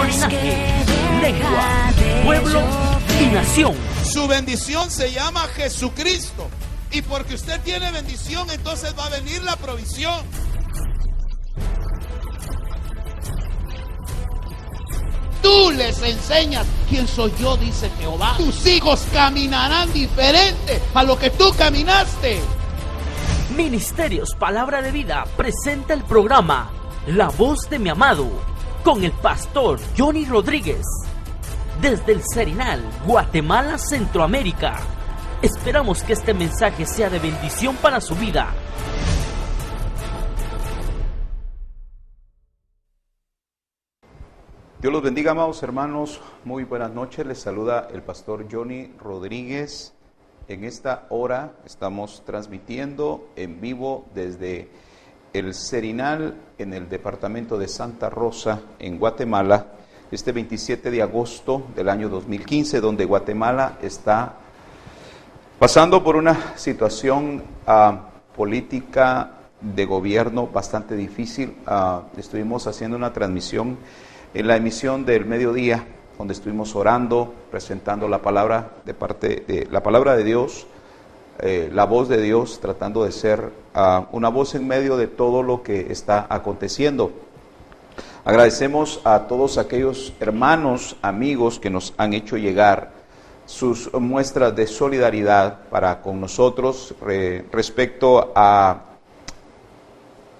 linaje, lengua, pueblo y nación. Su bendición se llama Jesucristo. Y porque usted tiene bendición, entonces va a venir la provisión. Tú les enseñas quién soy yo, dice Jehová. Tus hijos caminarán diferente a lo que tú caminaste. Ministerios Palabra de Vida presenta el programa La Voz de mi Amado con el pastor Johnny Rodríguez desde el Serinal, Guatemala, Centroamérica. Esperamos que este mensaje sea de bendición para su vida. Dios los bendiga, amados hermanos. Muy buenas noches. Les saluda el pastor Johnny Rodríguez. En esta hora estamos transmitiendo en vivo desde el Serinal en el departamento de Santa Rosa, en Guatemala, este 27 de agosto del año 2015, donde Guatemala está pasando por una situación política de gobierno bastante difícil. Estuvimos haciendo una transmisión en la emisión del mediodía, donde estuvimos orando, presentando la palabra de parte de la palabra de Dios, la voz de Dios, tratando de ser una voz en medio de todo lo que está aconteciendo. Agradecemos a todos aquellos hermanos, amigos que nos han hecho llegar sus muestras de solidaridad para con nosotros respecto a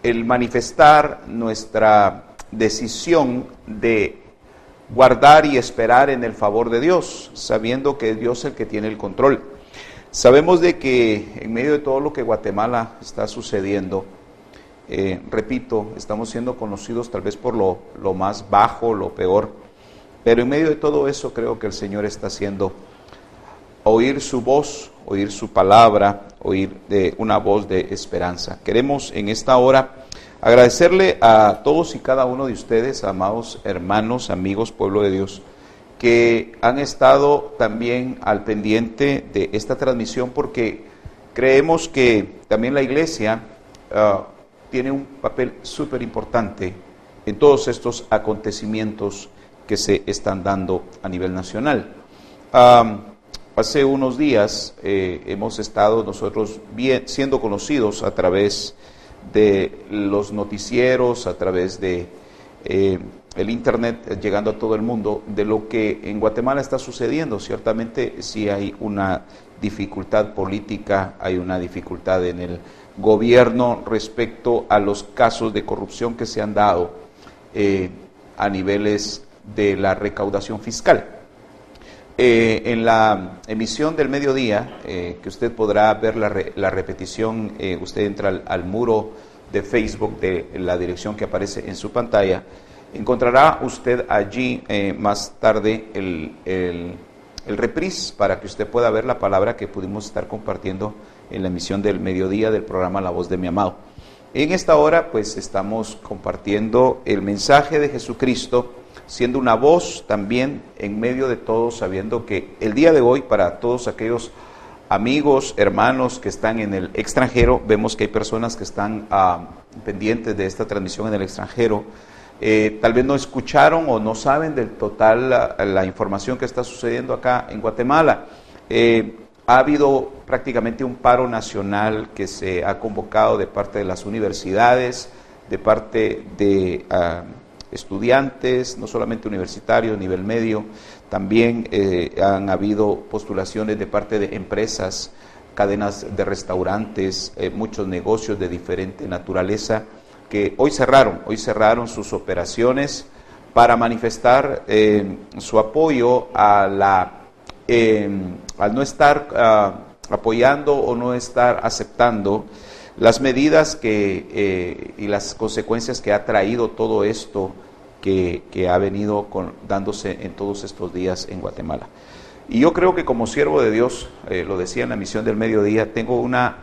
el manifestar nuestra decisión de guardar y esperar en el favor de Dios, sabiendo que es Dios el que tiene el control. Sabemos de que en medio de todo lo que Guatemala está sucediendo, repito, estamos siendo conocidos tal vez por lo más bajo, lo peor, pero en medio de todo eso creo que el Señor está haciendo oír su voz, oír su palabra, oír de una voz de esperanza. Queremos en esta hora agradecerle a todos y cada uno de ustedes, amados hermanos, amigos, pueblo de Dios, que han estado también al pendiente de esta transmisión, porque creemos que también la iglesia tiene un papel súper importante en todos estos acontecimientos que se están dando a nivel nacional. Hace unos días hemos estado nosotros siendo conocidos a través de los noticieros, a través de el internet, llegando a todo el mundo, de lo que en Guatemala está sucediendo. Ciertamente sí hay una dificultad política, hay una dificultad en el gobierno respecto a los casos de corrupción que se han dado a niveles de la recaudación fiscal. En la emisión del mediodía, que usted podrá ver la repetición, usted entra al muro de Facebook de la dirección que aparece en su pantalla, encontrará usted allí más tarde el reprise para que usted pueda ver la palabra que pudimos estar compartiendo en la emisión del mediodía del programa La Voz de mi Amado. En esta hora pues estamos compartiendo el mensaje de Jesucristo, siendo una voz también en medio de todos, sabiendo que el día de hoy, para todos aquellos amigos, hermanos que están en el extranjero, vemos que hay personas que están pendientes de esta transmisión en el extranjero, tal vez no escucharon o no saben del total la información que está sucediendo acá en Guatemala. Ha habido prácticamente un paro nacional que se ha convocado de parte de las universidades, de parte de estudiantes, no solamente universitarios, nivel medio, también han habido postulaciones de parte de empresas, cadenas de restaurantes, muchos negocios de diferente naturaleza que hoy cerraron sus operaciones para manifestar su apoyo a al no estar apoyando o no estar aceptando las medidas y las consecuencias que ha traído todo esto que ha venido dándose en todos estos días en Guatemala. Y yo creo que como siervo de Dios, lo decía en la misión del mediodía, tengo una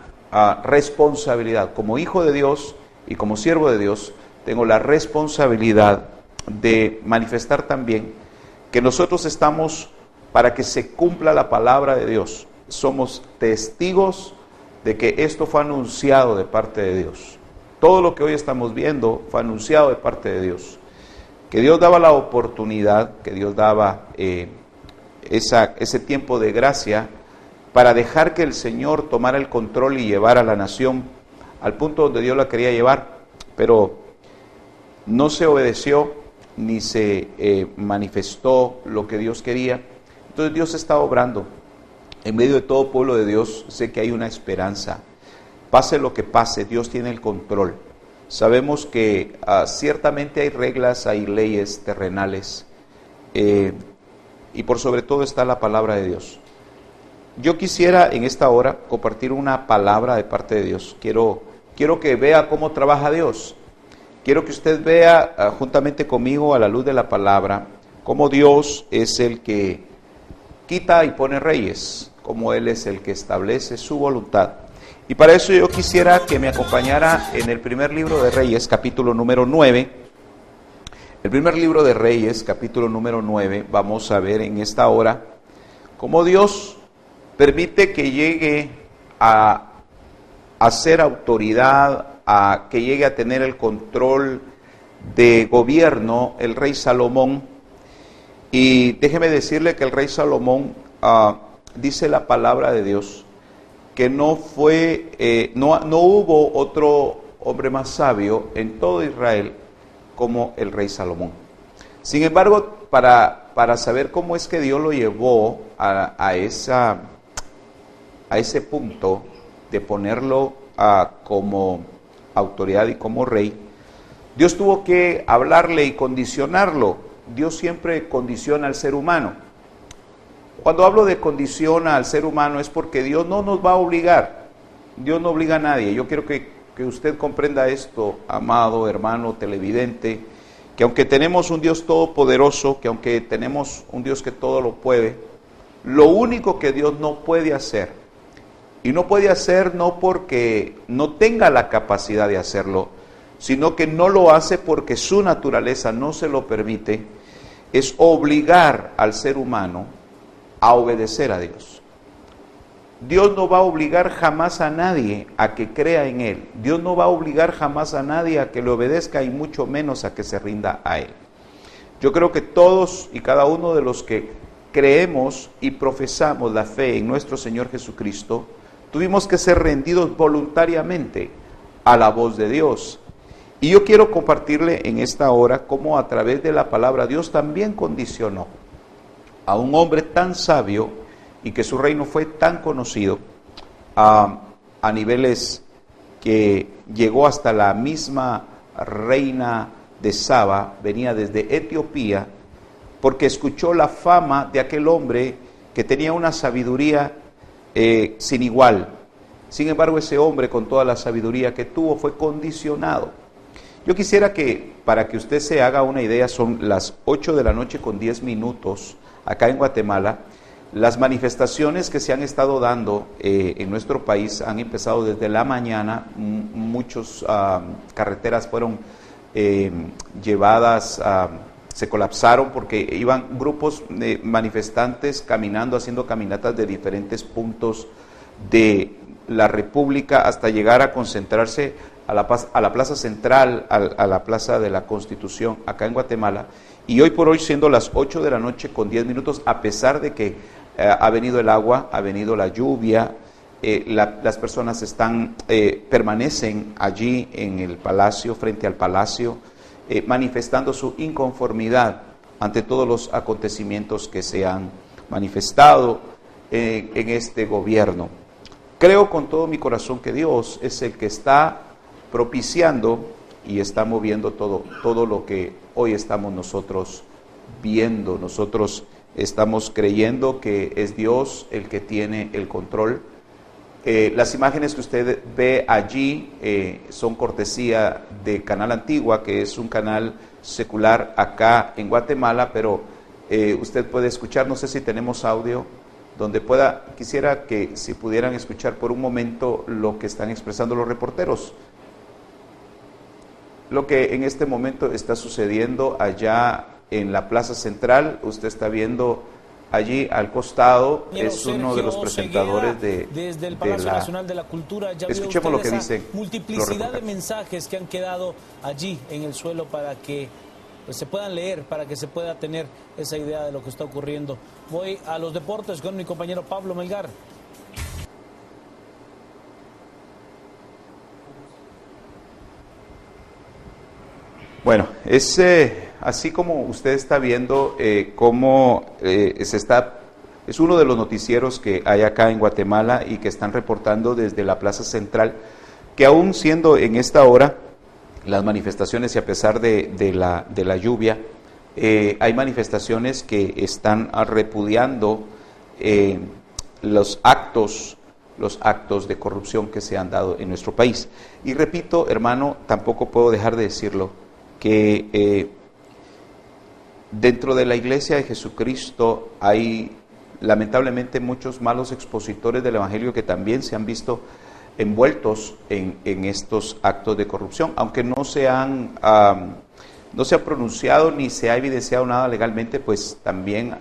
responsabilidad. Como hijo de Dios y como siervo de Dios, tengo la responsabilidad de manifestar también que nosotros estamos para que se cumpla la palabra de Dios. Somos testigos de que esto fue anunciado de parte de Dios. Todo lo que hoy estamos viendo fue anunciado de parte de Dios. que Dios daba la oportunidad, que Dios daba ese tiempo de gracia para dejar que el Señor tomara el control y llevara a la nación al punto donde Dios la quería llevar, pero no se obedeció ni se manifestó lo que Dios quería. Entonces Dios está obrando. En medio de todo pueblo de Dios sé que hay una esperanza. Pase lo que pase, Dios tiene el control. Sabemos que ciertamente hay reglas, hay leyes terrenales, y por sobre todo está la palabra de Dios. Yo quisiera en esta hora compartir una palabra de parte de Dios. Quiero que vea cómo trabaja Dios. Quiero que usted vea juntamente conmigo a la luz de la palabra cómo Dios es el que quita y pone reyes, cómo Él es el que establece su voluntad. Y para eso yo quisiera que me acompañara en el primer libro de Reyes, capítulo número 9. El primer libro de Reyes, capítulo número 9, vamos a ver en esta hora cómo Dios permite que llegue a ser autoridad, a que llegue a tener el control de gobierno el rey Salomón. Y déjeme decirle que el rey Salomón, dice la palabra de Dios, que no hubo otro hombre más sabio en todo Israel como el rey Salomón. Sin embargo, para saber cómo es que Dios lo llevó a ese punto de ponerlo como autoridad y como rey, Dios tuvo que hablarle y condicionarlo. Dios siempre condiciona al ser humano. Cuando hablo de condiciona al ser humano es porque Dios no nos va a obligar. Dios no obliga a nadie. Yo quiero que usted comprenda esto, amado hermano televidente, que aunque tenemos un Dios todopoderoso, que aunque tenemos un Dios que todo lo puede, lo único que Dios no puede hacer, y no puede hacer no porque no tenga la capacidad de hacerlo, sino que no lo hace porque su naturaleza no se lo permite, es obligar al ser humano a obedecer a Dios. Dios no va a obligar jamás a nadie a que crea en Él. Dios no va a obligar jamás a nadie a que le obedezca y mucho menos a que se rinda a Él. Yo creo que todos y cada uno de los que creemos y profesamos la fe en nuestro Señor Jesucristo, tuvimos que ser rendidos voluntariamente a la voz de Dios. Y yo quiero compartirle en esta hora cómo a través de la palabra Dios también condicionó a un hombre tan sabio y que su reino fue tan conocido a niveles que llegó hasta la misma reina de Saba, venía desde Etiopía, porque escuchó la fama de aquel hombre que tenía una sabiduría sin igual. Sin embargo, ese hombre, con toda la sabiduría que tuvo, fue condicionado. Yo quisiera que, para que usted se haga una idea, son las 8 de la noche con 10 minutos acá en Guatemala. Las manifestaciones que se han estado dando en nuestro país han empezado desde la mañana. Muchas carreteras fueron llevadas, se colapsaron porque iban grupos de manifestantes caminando, haciendo caminatas de diferentes puntos de la República hasta llegar a concentrarse a la plaza central, a la plaza de la Constitución, acá en Guatemala. Y hoy por hoy, siendo las 8 de la noche con 10 minutos, a pesar de que ha venido el agua, ha venido la lluvia, las personas permanecen allí en el palacio, frente al palacio, manifestando su inconformidad ante todos los acontecimientos que se han manifestado en este gobierno. Creo con todo mi corazón que Dios es el que está propiciando y está moviendo todo lo que hoy estamos nosotros viendo. Nosotros estamos creyendo que es Dios el que tiene el control. Las imágenes que usted ve allí son cortesía de Canal Antigua, que es un canal secular acá en Guatemala, pero usted puede escuchar, no sé si tenemos audio, donde quisiera que si pudieran escuchar por un momento lo que están expresando los reporteros. Lo que en este momento está sucediendo allá en la Plaza Central, usted está viendo allí al costado, es uno de los presentadores desde el Palacio Nacional de la Cultura. Ya escuchemos lo que dicen multiplicidad de mensajes que han quedado allí en el suelo para que se puedan leer, para que se pueda tener esa idea de lo que está ocurriendo. Voy a los deportes con mi compañero Pablo Melgar. Bueno, es así como usted está viendo cómo es uno de los noticieros que hay acá en Guatemala y que están reportando desde la Plaza Central, que aún siendo en esta hora las manifestaciones y a pesar de la lluvia, hay manifestaciones que están repudiando los actos de corrupción que se han dado en nuestro país. Y repito, hermano, tampoco puedo dejar de decirlo, que dentro de la Iglesia de Jesucristo hay lamentablemente muchos malos expositores del Evangelio que también se han visto envueltos en estos actos de corrupción, aunque no se ha pronunciado ni se ha evidenciado nada legalmente, pues también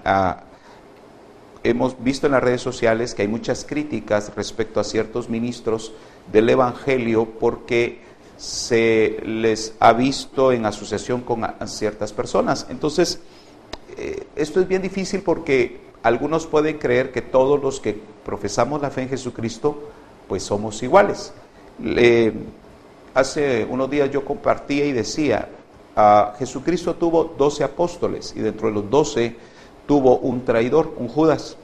hemos visto en las redes sociales que hay muchas críticas respecto a ciertos ministros del Evangelio porque se les ha visto en asociación con ciertas personas. Entonces, esto es bien difícil porque algunos pueden creer que todos los que profesamos la fe en Jesucristo, pues somos iguales. Hace unos días yo compartía y decía, Jesucristo tuvo 12 apóstoles y dentro de los 12 tuvo un traidor, un Judas.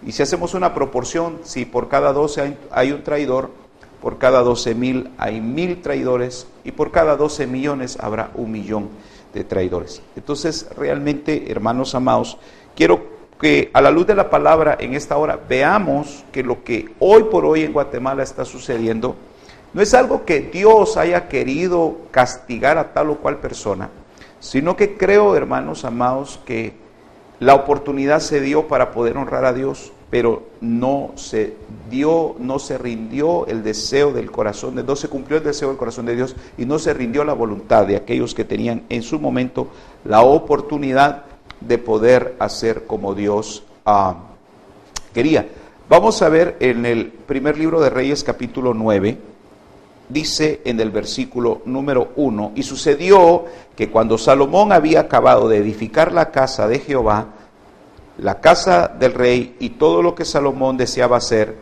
Y si hacemos una proporción, si por cada 12 hay un traidor, por cada 12,000 hay 1,000 traidores y por cada 12 millones habrá 1,000,000 de traidores. Entonces, realmente, hermanos amados, quiero que a la luz de la palabra en esta hora veamos que lo que hoy por hoy en Guatemala está sucediendo no es algo que Dios haya querido castigar a tal o cual persona, sino que creo, hermanos amados, que la oportunidad se dio para poder honrar a Dios, pero no se rindió el deseo del corazón, no se cumplió el deseo del corazón de Dios y no se rindió la voluntad de aquellos que tenían en su momento la oportunidad de poder hacer como Dios quería. Vamos a ver en el primer libro de Reyes, capítulo 9, dice en el versículo número 1, y sucedió que cuando Salomón había acabado de edificar la casa de Jehová, la casa del rey y todo lo que Salomón deseaba hacer,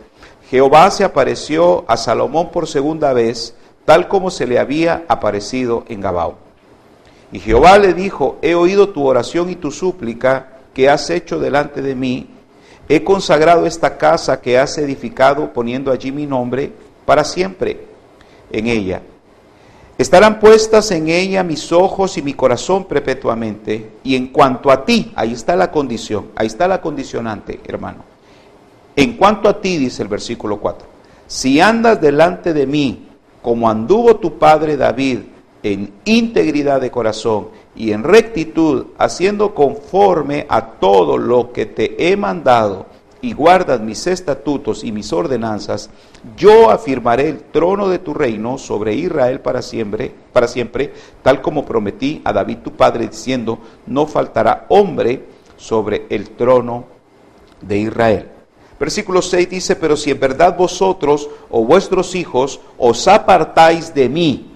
Jehová se apareció a Salomón por segunda vez, tal como se le había aparecido en Gabaón. Y Jehová le dijo, he oído tu oración y tu súplica que has hecho delante de mí, he consagrado esta casa que has edificado poniendo allí mi nombre para siempre en ella. Estarán puestas en ella mis ojos y mi corazón perpetuamente. Y en cuanto a ti, ahí está la condición, ahí está la condicionante, hermano. En cuanto a ti, dice el versículo 4, si andas delante de mí, como anduvo tu padre David, en integridad de corazón y en rectitud, haciendo conforme a todo lo que te he mandado, y guardas mis estatutos y mis ordenanzas, yo afirmaré el trono de tu reino sobre Israel para siempre, tal como prometí a David tu padre, diciendo, no faltará hombre sobre el trono de Israel. Versículo 6 dice, pero si en verdad vosotros o vuestros hijos os apartáis de mí,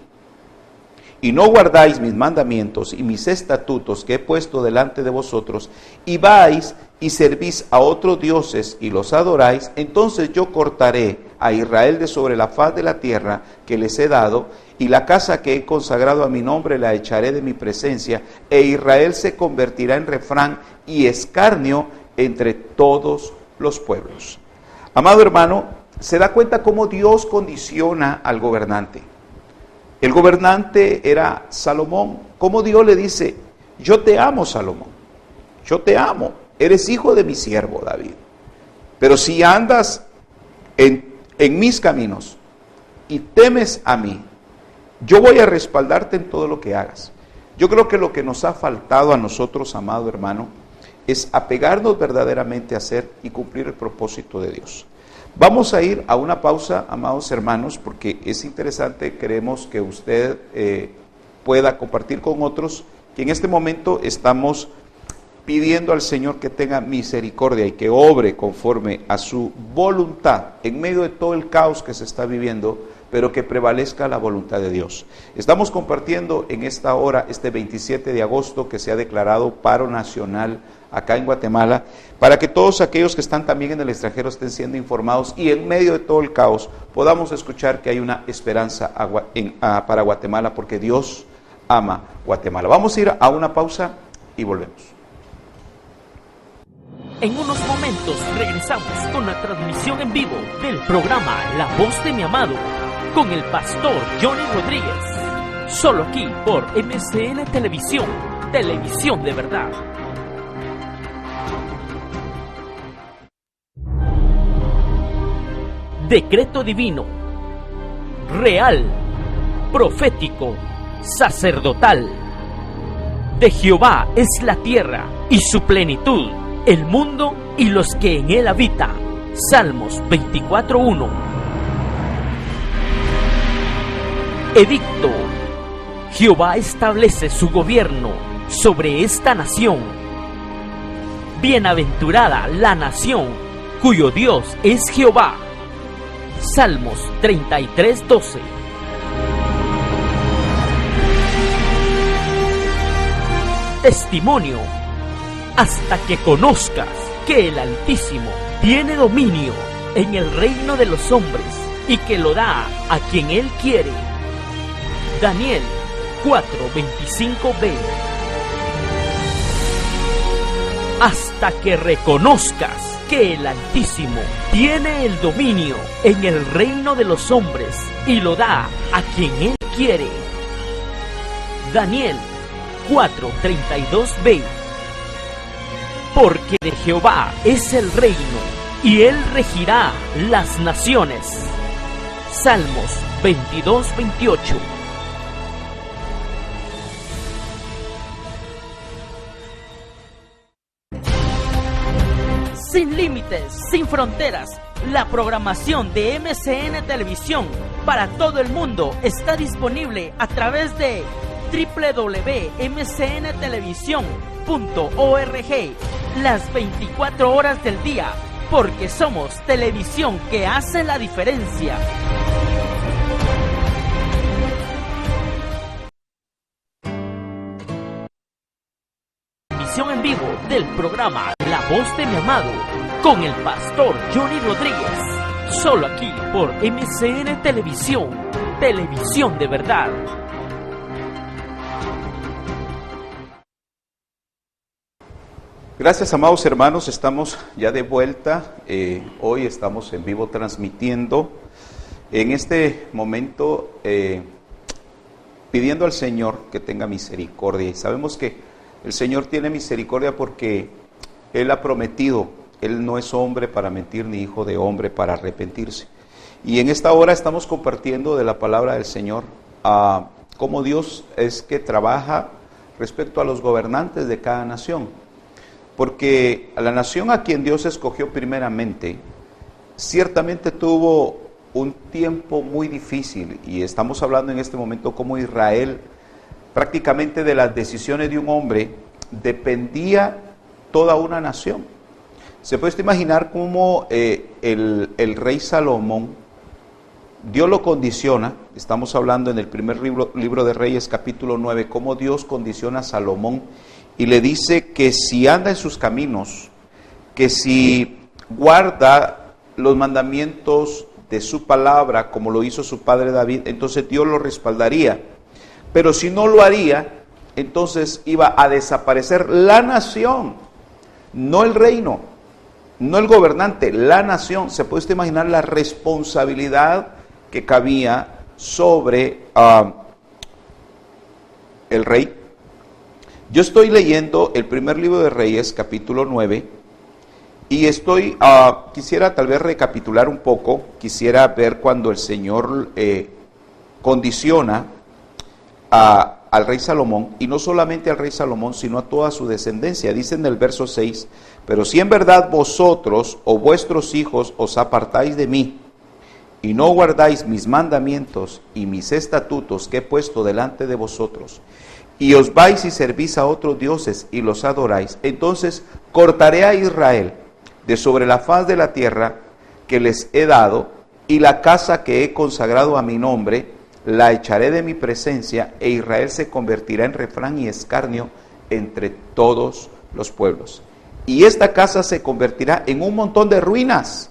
y no guardáis mis mandamientos y mis estatutos que he puesto delante de vosotros, y vais y servís a otros dioses y los adoráis, entonces yo cortaré a Israel de sobre la faz de la tierra que les he dado, y la casa que he consagrado a mi nombre la echaré de mi presencia, e Israel se convertirá en refrán y escarnio entre todos los pueblos. Amado hermano, se da cuenta cómo Dios condiciona al gobernante. El gobernante era Salomón. Como Dios le dice, yo te amo, Salomón, yo te amo, eres hijo de mi siervo David. Pero si andas en mis caminos y temes a mí, yo voy a respaldarte en todo lo que hagas. Yo creo que lo que nos ha faltado a nosotros, amado hermano, es apegarnos verdaderamente a hacer y cumplir el propósito de Dios. Vamos a ir a una pausa, amados hermanos, porque es interesante, queremos que usted pueda compartir con otros que en este momento estamos pidiendo al Señor que tenga misericordia y que obre conforme a su voluntad en medio de todo el caos que se está viviendo, pero que prevalezca la voluntad de Dios. Estamos compartiendo en esta hora, este 27 de agosto, que se ha declarado paro nacional acá en Guatemala, para que todos aquellos que están también en el extranjero estén siendo informados y en medio de todo el caos podamos escuchar que hay una esperanza para Guatemala, porque Dios ama Guatemala. Vamos a ir a una pausa y volvemos. En unos momentos regresamos con la transmisión en vivo del programa La Voz de mi Amado con el pastor Johnny Rodríguez, solo aquí por MCN Televisión, televisión de verdad. Decreto divino, real, profético, sacerdotal. De Jehová es la tierra y su plenitud, el mundo y los que en él habitan. Salmos 24:1. Edicto. Jehová establece su gobierno sobre esta nación. Bienaventurada la nación cuyo Dios es Jehová. Salmos 33:12. Testimonio. Hasta que conozcas que el Altísimo tiene dominio en el reino de los hombres y que lo da a quien él quiere. Daniel 4:25b. Hasta que reconozcas que el Altísimo tiene el dominio en el reino de los hombres y lo da a quien él quiere. Daniel 4:32b. Porque de Jehová es el reino, y él regirá las naciones. Salmos 22:28. Sin límites, sin fronteras, la programación de MCN Televisión para todo el mundo está disponible a través de www.mcntelevisión.org las 24 horas del día, porque somos televisión que hace la diferencia. Emisión en vivo del programa La Voz de mi Amado con el pastor Johnny Rodríguez, solo aquí por MCN Televisión, televisión de verdad. Gracias, amados hermanos, estamos ya de vuelta. Hoy estamos en vivo transmitiendo. En este momento pidiendo al Señor que tenga misericordia. Y sabemos que el Señor tiene misericordia porque Él ha prometido. Él no es hombre para mentir, ni hijo de hombre para arrepentirse. Y en esta hora estamos compartiendo de la palabra del Señor, cómo Dios es que trabaja respecto a los gobernantes de cada nación. Porque a la nación a quien Dios escogió primeramente, ciertamente tuvo un tiempo muy difícil, y estamos hablando en este momento como Israel, prácticamente de las decisiones de un hombre, dependía toda una nación. Se puede imaginar cómo el rey Salomón, Dios lo condiciona. Estamos hablando en el primer libro de Reyes, capítulo 9, cómo Dios condiciona a Salomón y le dice que si anda en sus caminos, que si guarda los mandamientos de su palabra, como lo hizo su padre David, entonces Dios lo respaldaría. Pero si no lo haría, entonces iba a desaparecer la nación, no el reino, no el gobernante, la nación. Se puede usted imaginar la responsabilidad que cabía sobre el rey. Yo estoy leyendo el primer libro de Reyes, capítulo 9, y quisiera tal vez recapitular un poco, quisiera ver cuando el Señor condiciona al rey Salomón, y no solamente al rey Salomón, sino a toda su descendencia. Dice en el verso 6, pero si en verdad vosotros o vuestros hijos os apartáis de mí, y no guardáis mis mandamientos y mis estatutos que he puesto delante de vosotros, y os vais y servís a otros dioses y los adoráis, entonces cortaré a Israel de sobre la faz de la tierra que les he dado, y la casa que he consagrado a mi nombre, la echaré de mi presencia, e Israel se convertirá en refrán y escarnio entre todos los pueblos. Y esta casa se convertirá en un montón de ruinas.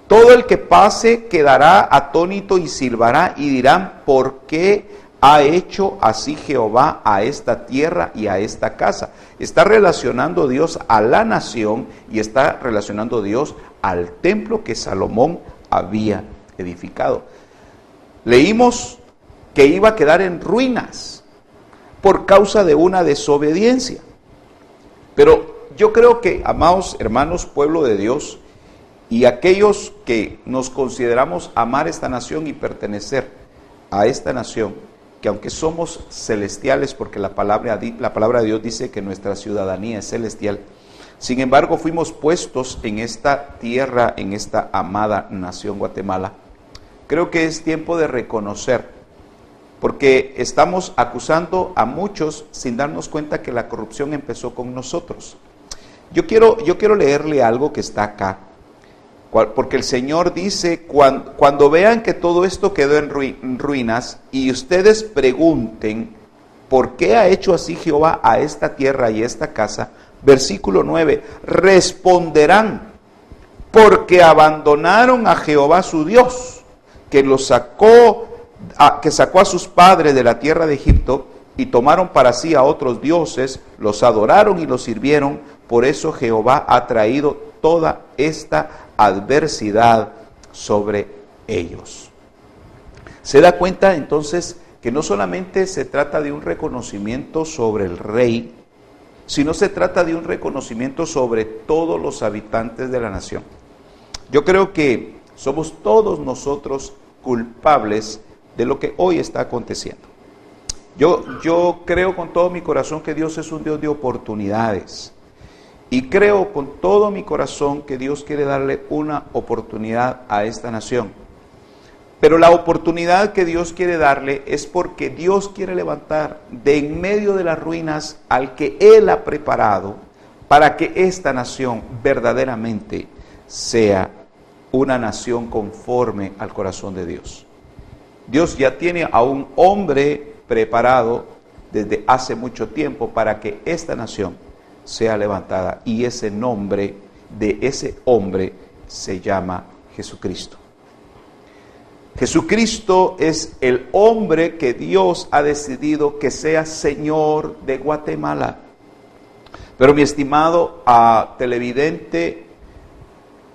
Todo el que pase quedará atónito y silbará y dirán, ¿por qué ha hecho así Jehová a esta tierra y a esta casa? Está relacionando Dios a la nación y está relacionando Dios al templo que Salomón había edificado. Leímos que iba a quedar en ruinas por causa de una desobediencia. Pero yo creo que, amados hermanos, pueblo de Dios, y aquellos que nos consideramos amar esta nación y pertenecer a esta nación, que aunque somos celestiales, porque la palabra de Dios dice que nuestra ciudadanía es celestial, sin embargo fuimos puestos en esta tierra, en esta amada nación Guatemala. Creo que es tiempo de reconocer, porque estamos acusando a muchos sin darnos cuenta que la corrupción empezó con nosotros. Yo quiero leerle algo que está acá, porque el Señor dice, cuando vean que todo esto quedó en ruinas, y ustedes pregunten, ¿por qué ha hecho así Jehová a esta tierra y esta casa? Versículo 9, responderán, porque abandonaron a Jehová su Dios, que sacó a sus padres de la tierra de Egipto, y tomaron para sí a otros dioses, los adoraron y los sirvieron. Por eso Jehová ha traído toda esta adversidad sobre ellos. Se da cuenta entonces que no solamente se trata de un reconocimiento sobre el rey, sino se trata de un reconocimiento sobre todos los habitantes de la nación. Yo creo que somos todos nosotros culpables de lo que hoy está aconteciendo. Yo creo con todo mi corazón que Dios es un Dios de oportunidades. Y creo con todo mi corazón que Dios quiere darle una oportunidad a esta nación. Pero la oportunidad que Dios quiere darle es porque Dios quiere levantar de en medio de las ruinas al que Él ha preparado para que esta nación verdaderamente sea una nación conforme al corazón de Dios. Dios ya tiene a un hombre preparado desde hace mucho tiempo para que esta nación sea levantada, y ese nombre de ese hombre se llama Jesucristo. Jesucristo es el hombre que Dios ha decidido que sea Señor de Guatemala. Pero mi estimado televidente,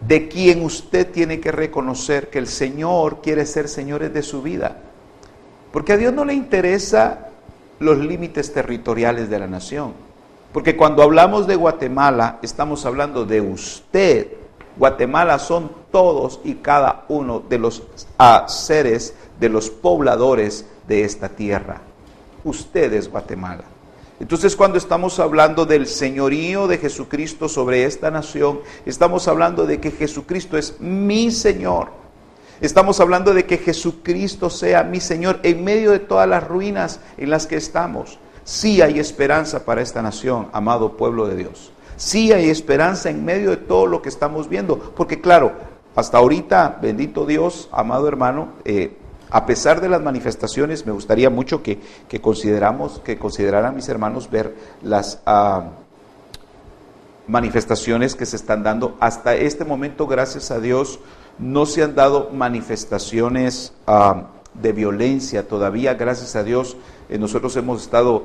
de quien usted tiene que reconocer que el Señor quiere ser señores de su vida, porque a Dios no le interesa los límites territoriales de la nación. Porque cuando hablamos de Guatemala, estamos hablando de usted. Guatemala son todos y cada uno de los seres, de los pobladores de esta tierra. Usted es Guatemala. Entonces, cuando estamos hablando del señorío de Jesucristo sobre esta nación, estamos hablando de que Jesucristo es mi Señor. Estamos hablando de que Jesucristo sea mi Señor en medio de todas las ruinas en las que estamos. Sí hay esperanza para esta nación, amado pueblo de Dios. Sí hay esperanza en medio de todo lo que estamos viendo. Porque claro, hasta ahorita, bendito Dios, amado hermano, a pesar de las manifestaciones, me gustaría mucho que consideraran mis hermanos ver las manifestaciones que se están dando. Hasta este momento, gracias a Dios, no se han dado manifestaciones de violencia todavía, gracias a Dios. Nosotros hemos estado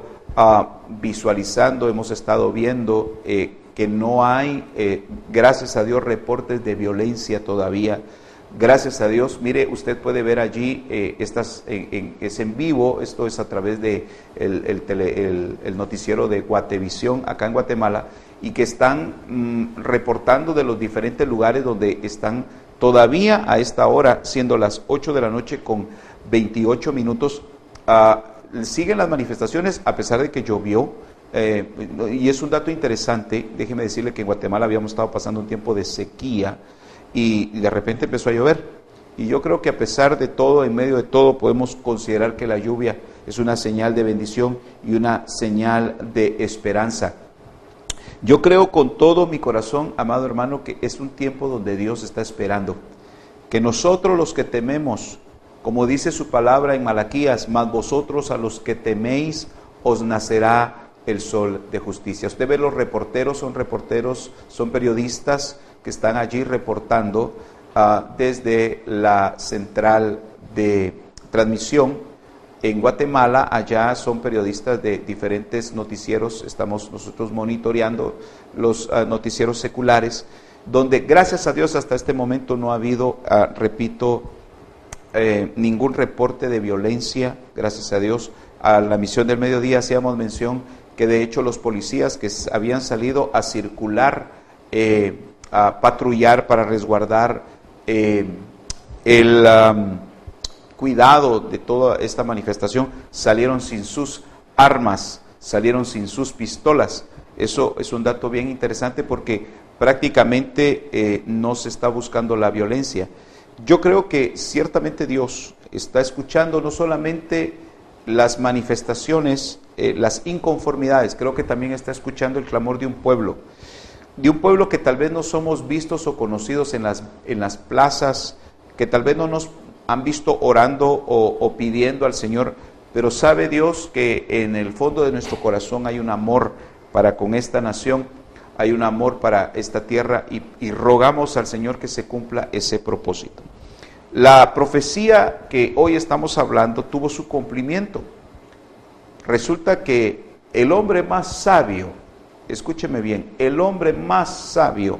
visualizando, hemos estado viendo que no hay, gracias a Dios, reportes de violencia todavía. Gracias a Dios. Mire, usted puede ver allí, es en vivo, esto es a través de el noticiero de Guatevisión acá en Guatemala, y que están reportando de los diferentes lugares donde están todavía a esta hora, siendo las 8 de la noche con 28 minutos, siguen las manifestaciones a pesar de que llovió, y es un dato interesante. Déjeme decirle que en Guatemala habíamos estado pasando un tiempo de sequía y de repente empezó a llover, y yo creo que a pesar de todo, en medio de todo, podemos considerar que la lluvia es una señal de bendición y una señal de esperanza. Yo creo con todo mi corazón, amado hermano, que es un tiempo donde Dios está esperando que nosotros los que tememos, como dice su palabra en Malaquías, mas vosotros a los que teméis os nacerá el sol de justicia. Usted ve los reporteros, son periodistas que están allí reportando desde la central de transmisión en Guatemala. Allá son periodistas de diferentes noticieros, estamos nosotros monitoreando los noticieros seculares, donde gracias a Dios hasta este momento no ha habido, ningún reporte de violencia, gracias a Dios. A la misión del mediodía hacíamos mención que de hecho los policías que habían salido a circular, a patrullar para resguardar el cuidado de toda esta manifestación, salieron sin sus armas, salieron sin sus pistolas. Eso es un dato bien interesante porque prácticamente no se está buscando la violencia. Yo creo que ciertamente Dios está escuchando no solamente las manifestaciones, las inconformidades, creo que también está escuchando el clamor de un pueblo que tal vez no somos vistos o conocidos en las plazas, que tal vez no nos han visto orando o pidiendo al Señor, pero sabe Dios que en el fondo de nuestro corazón hay un amor para con esta nación, hay un amor para esta tierra y rogamos al Señor que se cumpla ese propósito. La profecía que hoy estamos hablando tuvo su cumplimiento. Resulta que el hombre más sabio, escúcheme bien, el hombre más sabio,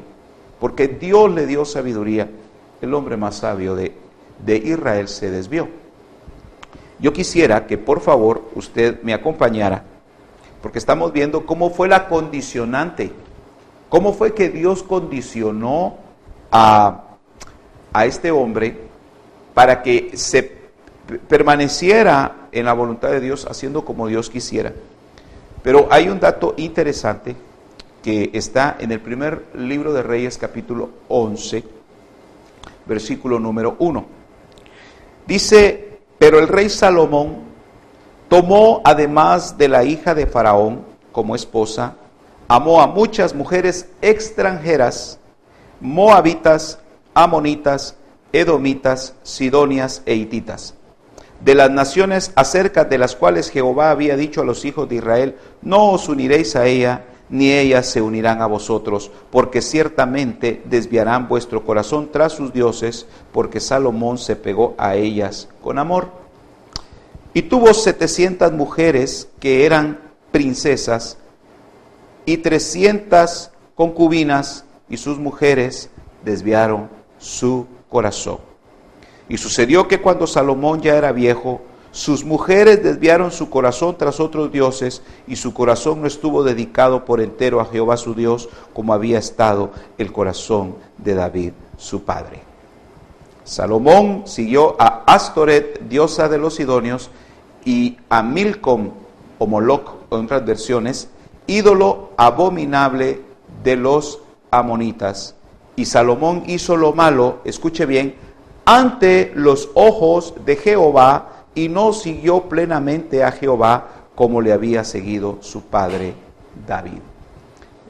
porque Dios le dio sabiduría, el hombre más sabio de Israel se desvió. Yo quisiera que por favor usted me acompañara, porque estamos viendo cómo fue la condicionante, cómo fue que Dios condicionó a este hombre para que se permaneciera en la voluntad de Dios, haciendo como Dios quisiera. Pero hay un dato interesante que está en el primer libro de Reyes, capítulo 11, versículo número 1. Dice: pero el rey Salomón tomó, además de la hija de Faraón como esposa, amó a muchas mujeres extranjeras, moabitas, amonitas, edomitas, sidonias e hititas, de las naciones acerca de las cuales Jehová había dicho a los hijos de Israel: no os uniréis a ella, ni ellas se unirán a vosotros, porque ciertamente desviarán vuestro corazón tras sus dioses, porque Salomón se pegó a ellas con amor. Y tuvo 700 mujeres que eran princesas, y 300 concubinas, y sus mujeres desviaron su corazón. Y sucedió que cuando Salomón ya era viejo, sus mujeres desviaron su corazón tras otros dioses, y su corazón no estuvo dedicado por entero a Jehová su Dios, como había estado el corazón de David su padre. Salomón siguió a Astoret, diosa de los sidonios, y a Milcom o Moloc, en otras versiones, ídolo abominable de los amonitas. Y Salomón hizo lo malo, escuche bien, ante los ojos de Jehová, y no siguió plenamente a Jehová como le había seguido su padre David.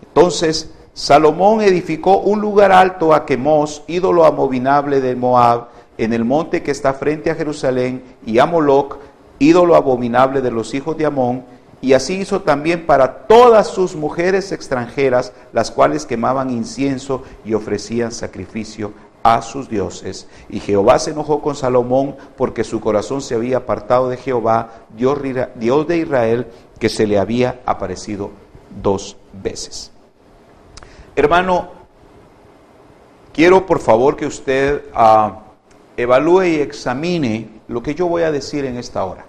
Entonces Salomón edificó un lugar alto a Quemos, ídolo abominable de Moab, en el monte que está frente a Jerusalén, y a Moloc, ídolo abominable de los hijos de Amón, y así hizo también para todas sus mujeres extranjeras, las cuales quemaban incienso y ofrecían sacrificio a sus dioses. Y Jehová se enojó con Salomón porque su corazón se había apartado de Jehová, Dios de Israel, que se le había aparecido 2 veces. Hermano, quiero por favor que usted evalúe y examine lo que yo voy a decir en esta hora.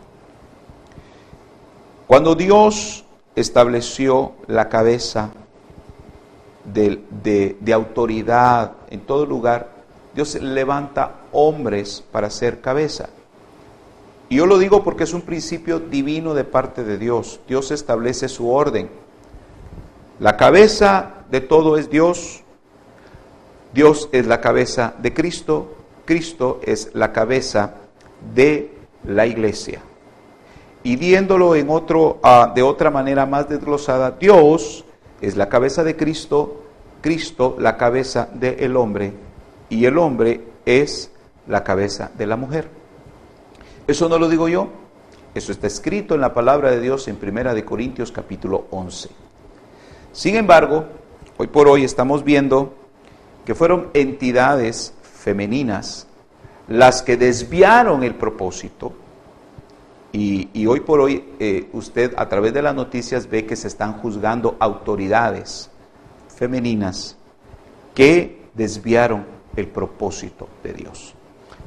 Cuando Dios estableció la cabeza de autoridad en todo lugar, Dios levanta hombres para ser cabeza. Y yo lo digo porque es un principio divino de parte de Dios. Dios establece su orden. La cabeza de todo es Dios. Dios es la cabeza de Cristo. Cristo es la cabeza de la iglesia. Y viéndolo de otra manera más desglosada, Dios es la cabeza de Cristo, Cristo la cabeza del hombre, y el hombre es la cabeza de la mujer. Eso no lo digo yo, eso está escrito en la palabra de Dios en 1 Corintios capítulo 11. Sin embargo, hoy por hoy estamos viendo que fueron entidades femeninas las que desviaron el propósito, y hoy por hoy usted a través de las noticias ve que se están juzgando autoridades femeninas que desviaron el propósito de Dios.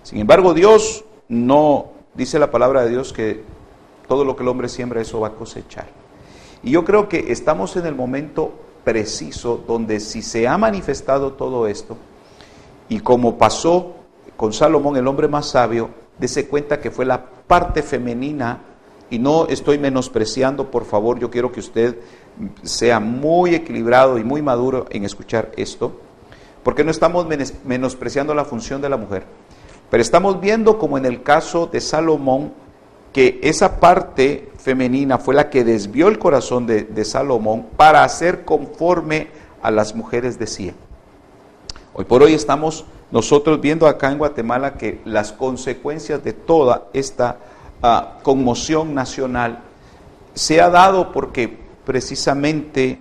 Sin embargo, Dios no, dice la palabra de Dios que todo lo que el hombre siembra, eso va a cosechar. Y yo creo que estamos en el momento preciso donde si se ha manifestado todo esto, y como pasó con Salomón, el hombre más sabio, dése cuenta que fue la parte femenina, y no estoy menospreciando, por favor, yo quiero que usted sea muy equilibrado y muy maduro en escuchar esto, porque no estamos menospreciando la función de la mujer, pero estamos viendo como en el caso de Salomón, que esa parte femenina fue la que desvió el corazón de Salomón para hacer conforme a las mujeres decían. Hoy por hoy estamos nosotros viendo acá en Guatemala que las consecuencias de toda esta conmoción nacional se ha dado porque precisamente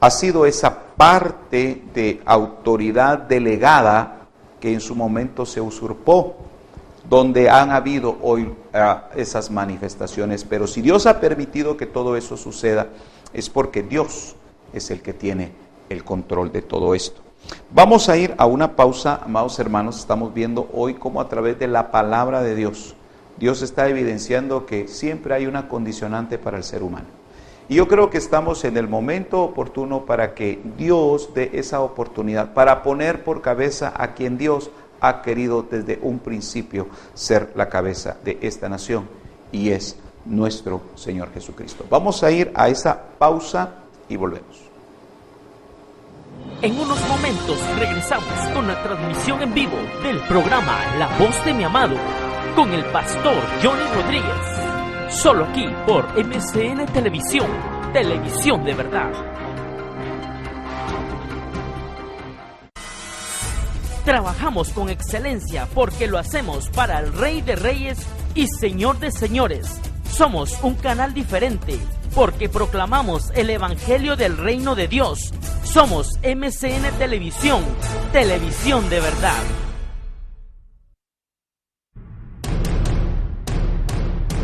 ha sido esa parte de autoridad delegada que en su momento se usurpó, donde han habido hoy esas manifestaciones. Pero si Dios ha permitido que todo eso suceda, es porque Dios es el que tiene el control de todo esto. Vamos a ir a una pausa, amados hermanos. Estamos viendo hoy cómo a través de la palabra de Dios, Dios está evidenciando que siempre hay una condicionante para el ser humano. Y yo creo que estamos en el momento oportuno para que Dios dé esa oportunidad, para poner por cabeza a quien Dios ha querido desde un principio ser la cabeza de esta nación, y es nuestro Señor Jesucristo. Vamos a ir a esa pausa y volvemos. En unos momentos regresamos con la transmisión en vivo del programa La Voz de mi Amado, con el pastor Johnny Rodríguez, solo aquí por MCN Televisión, televisión de verdad. Trabajamos con excelencia porque lo hacemos para el Rey de Reyes y Señor de Señores. Somos un canal diferente porque proclamamos el Evangelio del Reino de Dios. Somos MCN Televisión, televisión de verdad.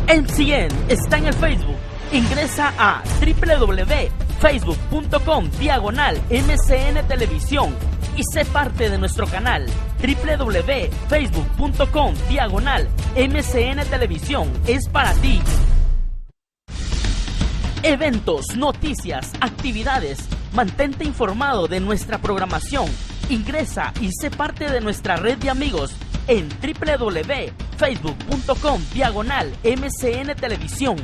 MCN está en el Facebook. Ingresa a www.facebook.com/MCN Televisión y sé parte de nuestro canal. www.facebook.com/MCN Televisión es para ti. Eventos, noticias, actividades. Mantente informado de nuestra programación. Ingresa y sé parte de nuestra red de amigos en www.facebook.com/MCN Televisión.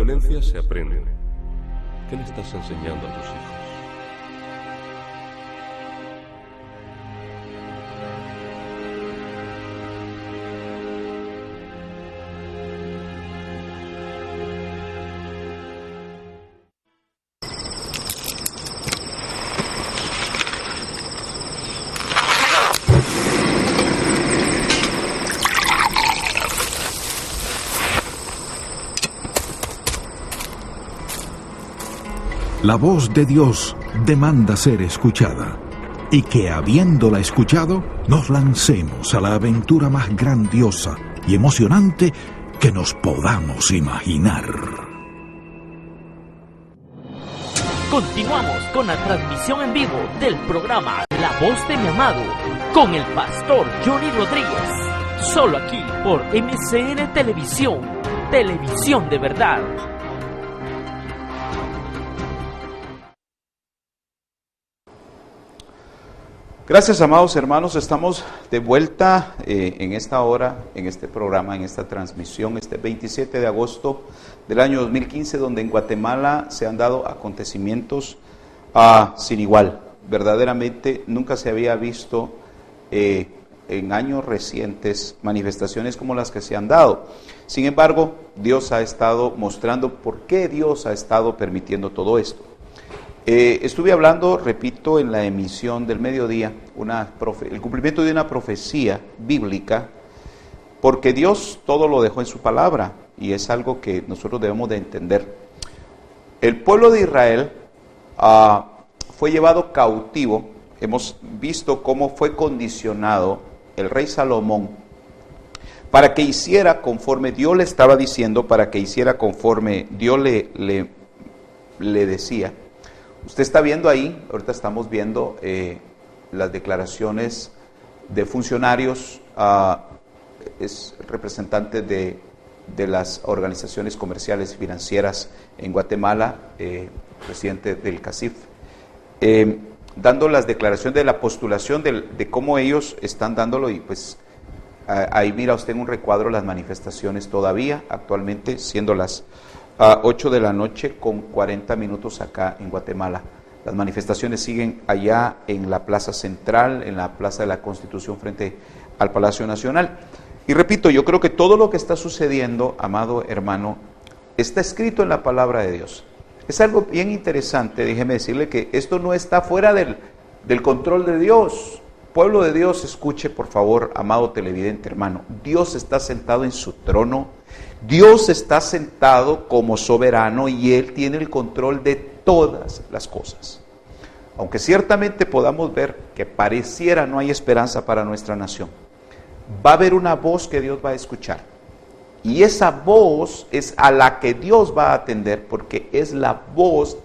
violencia se aprende. ¿Qué le estás enseñando a tus hijos? La voz de Dios demanda ser escuchada, y que habiéndola escuchado, nos lancemos a la aventura más grandiosa y emocionante que nos podamos imaginar. Continuamos con la transmisión en vivo del programa La Voz de mi Amado con el pastor Johnny Rodríguez, solo aquí por MCN Televisión, televisión de verdad. Gracias, amados hermanos, estamos de vuelta en esta hora, en este programa, en esta transmisión, este 27 de agosto del año 2015, donde en Guatemala se han dado acontecimientos sin igual. Verdaderamente nunca se había visto en años recientes manifestaciones como las que se han dado. Sin embargo, Dios ha estado mostrando por qué Dios ha estado permitiendo todo esto. Estuve hablando, repito, en la emisión del mediodía, el cumplimiento de una profecía bíblica, porque Dios todo lo dejó en su palabra, y es algo que nosotros debemos de entender. El pueblo de Israel fue llevado cautivo. Hemos visto cómo fue condicionado el rey Salomón para que hiciera conforme Dios le estaba diciendo, para que hiciera conforme Dios le decía. Usted está viendo ahí, ahorita estamos viendo las declaraciones de funcionarios, es representante de las organizaciones comerciales y financieras en Guatemala, presidente del CACIF, dando las declaraciones de la postulación de cómo ellos están dándolo, y pues ahí mira usted en un recuadro las manifestaciones todavía, actualmente siendo las 8 de la noche con 40 minutos acá en Guatemala. Las manifestaciones siguen allá en la Plaza Central, en la Plaza de la Constitución frente al Palacio Nacional. Y repito, yo creo que todo lo que está sucediendo, amado hermano, está escrito en la palabra de Dios. Es algo bien interesante, déjeme decirle que esto no está fuera del control de Dios. Pueblo de Dios, escuche por favor, amado televidente hermano, Dios está sentado en su trono. Dios está sentado como soberano y Él tiene el control de todas las cosas. Aunque ciertamente podamos ver que pareciera no hay esperanza para nuestra nación, va a haber una voz que Dios va a escuchar. Y esa voz es a la que Dios va a atender, porque es la voz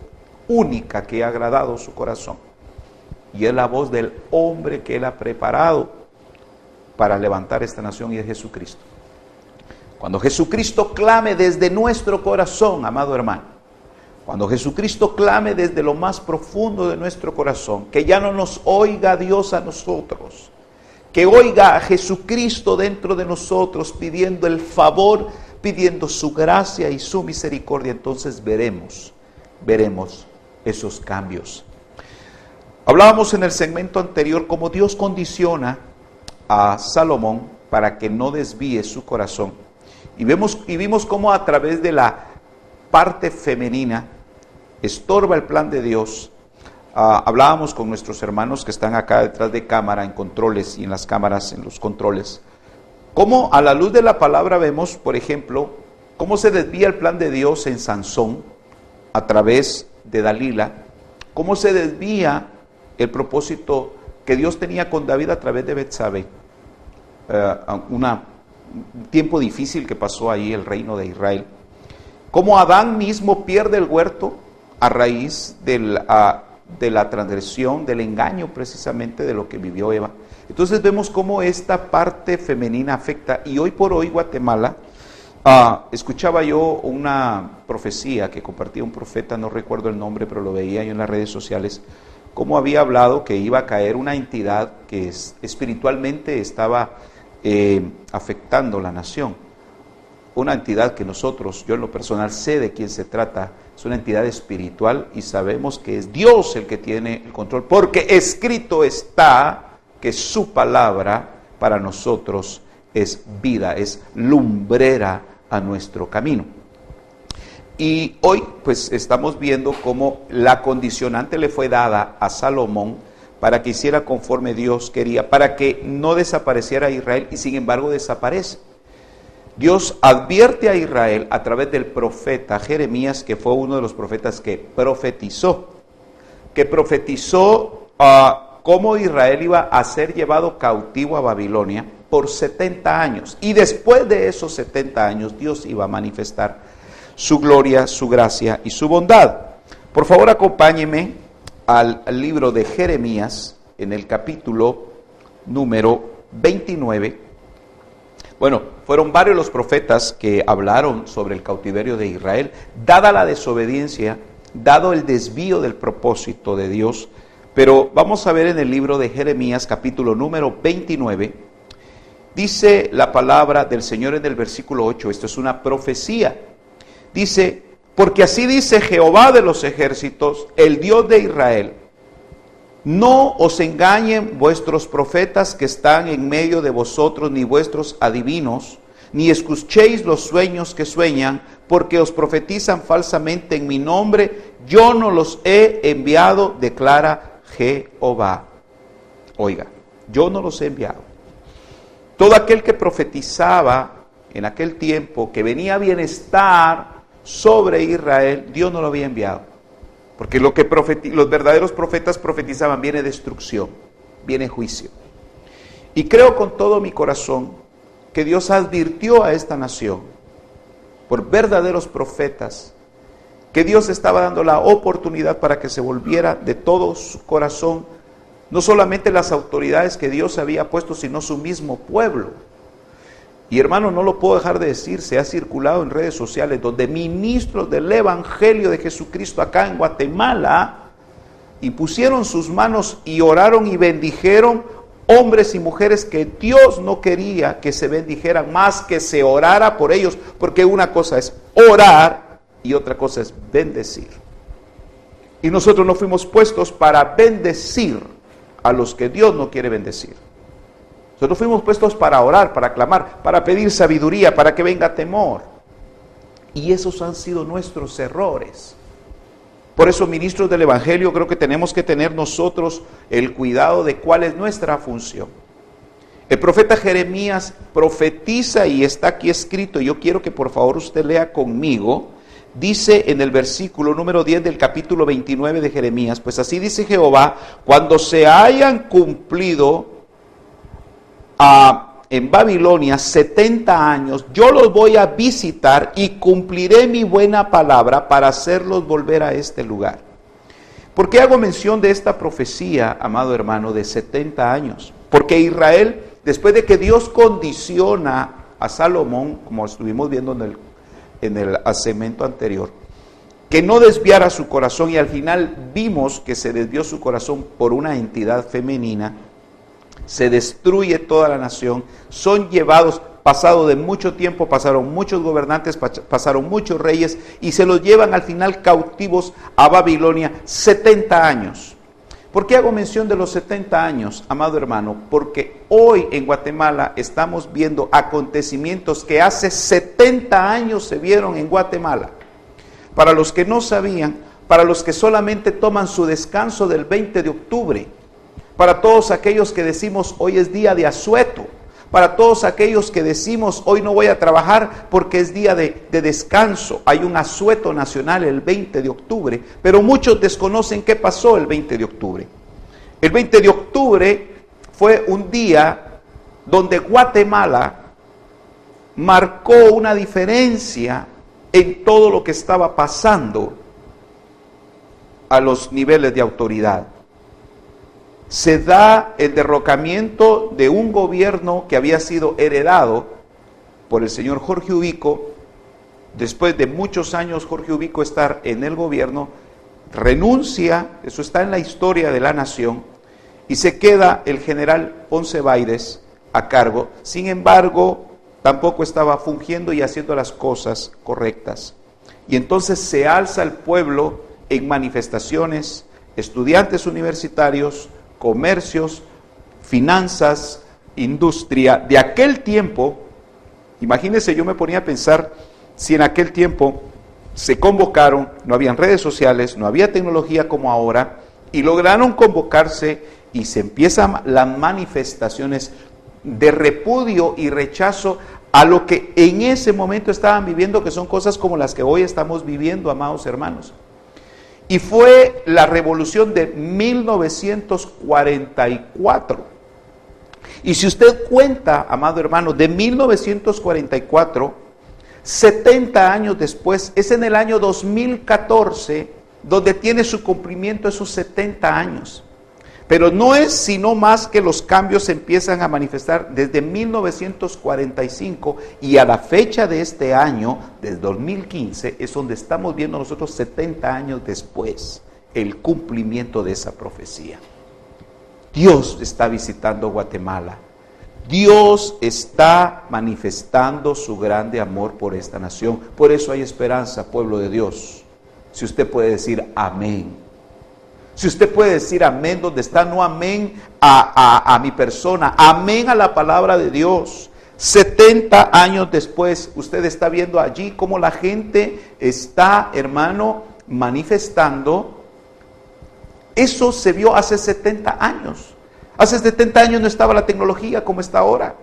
única que ha agradado su corazón. Y es la voz del hombre que Él ha preparado para levantar esta nación, y es Jesucristo. Cuando Jesucristo clame desde nuestro corazón, amado hermano, cuando Jesucristo clame desde lo más profundo de nuestro corazón, que ya no nos oiga Dios a nosotros, que oiga a Jesucristo dentro de nosotros pidiendo el favor, pidiendo su gracia y su misericordia, entonces veremos esos cambios. Hablábamos en el segmento anterior cómo Dios condiciona a Salomón para que no desvíe su corazón. Y vimos cómo a través de la parte femenina estorba el plan de Dios. Hablábamos con nuestros hermanos que están acá detrás de cámara, en controles y en las cámaras, en los controles. Cómo a la luz de la palabra vemos, por ejemplo, cómo se desvía el plan de Dios en Sansón a través de Dalila. Cómo se desvía el propósito que Dios tenía con David a través de Betsabé. Un tiempo difícil que pasó ahí el reino de Israel. Cómo Adán mismo pierde el huerto a raíz de la transgresión, del engaño precisamente de lo que vivió Eva. Entonces vemos cómo esta parte femenina afecta. Y hoy por hoy Guatemala, escuchaba yo una profecía que compartía un profeta, no recuerdo el nombre, pero lo veía yo en las redes sociales, cómo había hablado que iba a caer una entidad que espiritualmente estaba afectando la nación. una entidad que nosotros, yo en lo personal sé de quién se trata, es una entidad espiritual y sabemos que es Dios el que tiene el control, porque escrito está que su palabra para nosotros es vida, es lumbrera a nuestro camino. Y hoy pues estamos viendo cómo la condicionante le fue dada a Salomón para que hiciera conforme Dios quería, para que no desapareciera Israel, y sin embargo desaparece. Dios advierte a Israel a través del profeta Jeremías, que fue uno de los profetas que profetizó cómo Israel iba a ser llevado cautivo a Babilonia por 70 años. Y después de esos 70 años, Dios iba a manifestar su gloria, su gracia y su bondad. Por favor, acompáñeme al libro de Jeremías, en el capítulo número 29. Bueno, fueron varios los profetas que hablaron sobre el cautiverio de Israel, dada la desobediencia, dado el desvío del propósito de Dios. Pero vamos a ver en el libro de Jeremías, capítulo número 29, dice la palabra del Señor en el versículo 8, esto es una profecía. Dice, porque así dice Jehová de los ejércitos, el Dios de Israel, no os engañen vuestros profetas que están en medio de vosotros, ni vuestros adivinos, ni escuchéis los sueños que sueñan, porque os profetizan falsamente en mi nombre, yo no los he enviado, declara Jehová. Oiga, yo no los he enviado. Todo aquel que profetizaba en aquel tiempo que venía bienestar sobre Israel, Dios no lo había enviado. Porque lo que los verdaderos profetas profetizaban, viene destrucción, viene juicio. Y creo con todo mi corazón que Dios advirtió a esta nación, por verdaderos profetas, que Dios estaba dando la oportunidad para que se volviera de todo su corazón, no solamente las autoridades que Dios había puesto, sino su mismo pueblo. Y hermano, no lo puedo dejar de decir, se ha circulado en redes sociales, donde ministros del Evangelio de Jesucristo acá en Guatemala, y pusieron sus manos y oraron y bendijeron hombres y mujeres que Dios no quería que se bendijeran, más que se orara por ellos, porque una cosa es orar y otra cosa es bendecir. Y nosotros no fuimos puestos para bendecir a los que Dios no quiere bendecir. Nosotros fuimos puestos para orar, para clamar, para pedir sabiduría, para que venga temor. Y esos han sido nuestros errores. Por eso, ministros del Evangelio, creo que tenemos que tener nosotros el cuidado de cuál es nuestra función. El profeta Jeremías profetiza y está aquí escrito, y yo quiero que por favor usted lea conmigo. Dice en el versículo número 10 del capítulo 29 de Jeremías, pues así dice Jehová, cuando se hayan cumplido en Babilonia 70 años, yo los voy a visitar y cumpliré mi buena palabra para hacerlos volver a este lugar. ¿Por qué hago mención de esta profecía, amado hermano, de 70 años? Porque Israel, después de que Dios condiciona a Salomón, como estuvimos viendo en el segmento anterior, que no desviara su corazón, y al final vimos que se desvió su corazón por una entidad femenina, se destruye toda la nación, son llevados, pasado de mucho tiempo, pasaron muchos gobernantes, pasaron muchos reyes, y se los llevan al final cautivos a Babilonia 70 años. ¿Por qué hago mención de los 70 años, amado hermano? Porque hoy en Guatemala estamos viendo acontecimientos que hace 70 años se vieron en Guatemala. Para los que no sabían, para los que solamente toman su descanso del 20 de octubre, para todos aquellos que decimos hoy es día de asueto, para todos aquellos que decimos hoy no voy a trabajar porque es día de descanso. Hay un asueto nacional el 20 de octubre, pero muchos desconocen qué pasó el 20 de octubre. El 20 de octubre fue un día donde Guatemala marcó una diferencia en todo lo que estaba pasando a los niveles de autoridad. Se da el derrocamiento de un gobierno que había sido heredado por el señor Jorge Ubico. Después de muchos años Jorge Ubico estar en el gobierno, renuncia, eso está en la historia de la nación, y se queda el general Ponce Báidez a cargo. Sin embargo, tampoco estaba fungiendo y haciendo las cosas correctas. Y entonces se alza el pueblo en manifestaciones, estudiantes universitarios, comercios, finanzas, industria. De aquel tiempo, imagínense, yo me ponía a pensar si en aquel tiempo se convocaron, no habían redes sociales, no había tecnología como ahora, y lograron convocarse y se empiezan las manifestaciones de repudio y rechazo a lo que en ese momento estaban viviendo, que son cosas como las que hoy estamos viviendo, amados hermanos. Y fue la revolución de 1944. Y si usted cuenta, amado hermano, de 1944, 70 años después, es en el año 2014, donde tiene su cumplimiento esos 70 años. Pero no es sino más que los cambios se empiezan a manifestar desde 1945 y a la fecha de este año, desde 2015, es donde estamos viendo nosotros 70 años después el cumplimiento de esa profecía. Dios está visitando Guatemala. Dios está manifestando su grande amor por esta nación. Por eso hay esperanza, pueblo de Dios. Si usted puede decir amén. Si usted puede decir amén donde está, no amén a mi persona, amén a la palabra de Dios. 70 años después, usted está viendo allí cómo la gente está, hermano, manifestando. Eso se vio hace 70 años. Hace 70 años no estaba la tecnología como está ahora.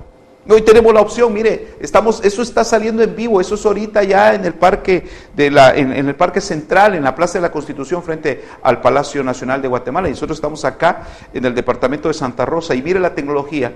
Hoy tenemos la opción, mire, eso está saliendo en vivo, eso es ahorita ya en el parque en el parque central, en la Plaza de la Constitución, frente al Palacio Nacional de Guatemala, y nosotros estamos acá en el departamento de Santa Rosa, y mire la tecnología.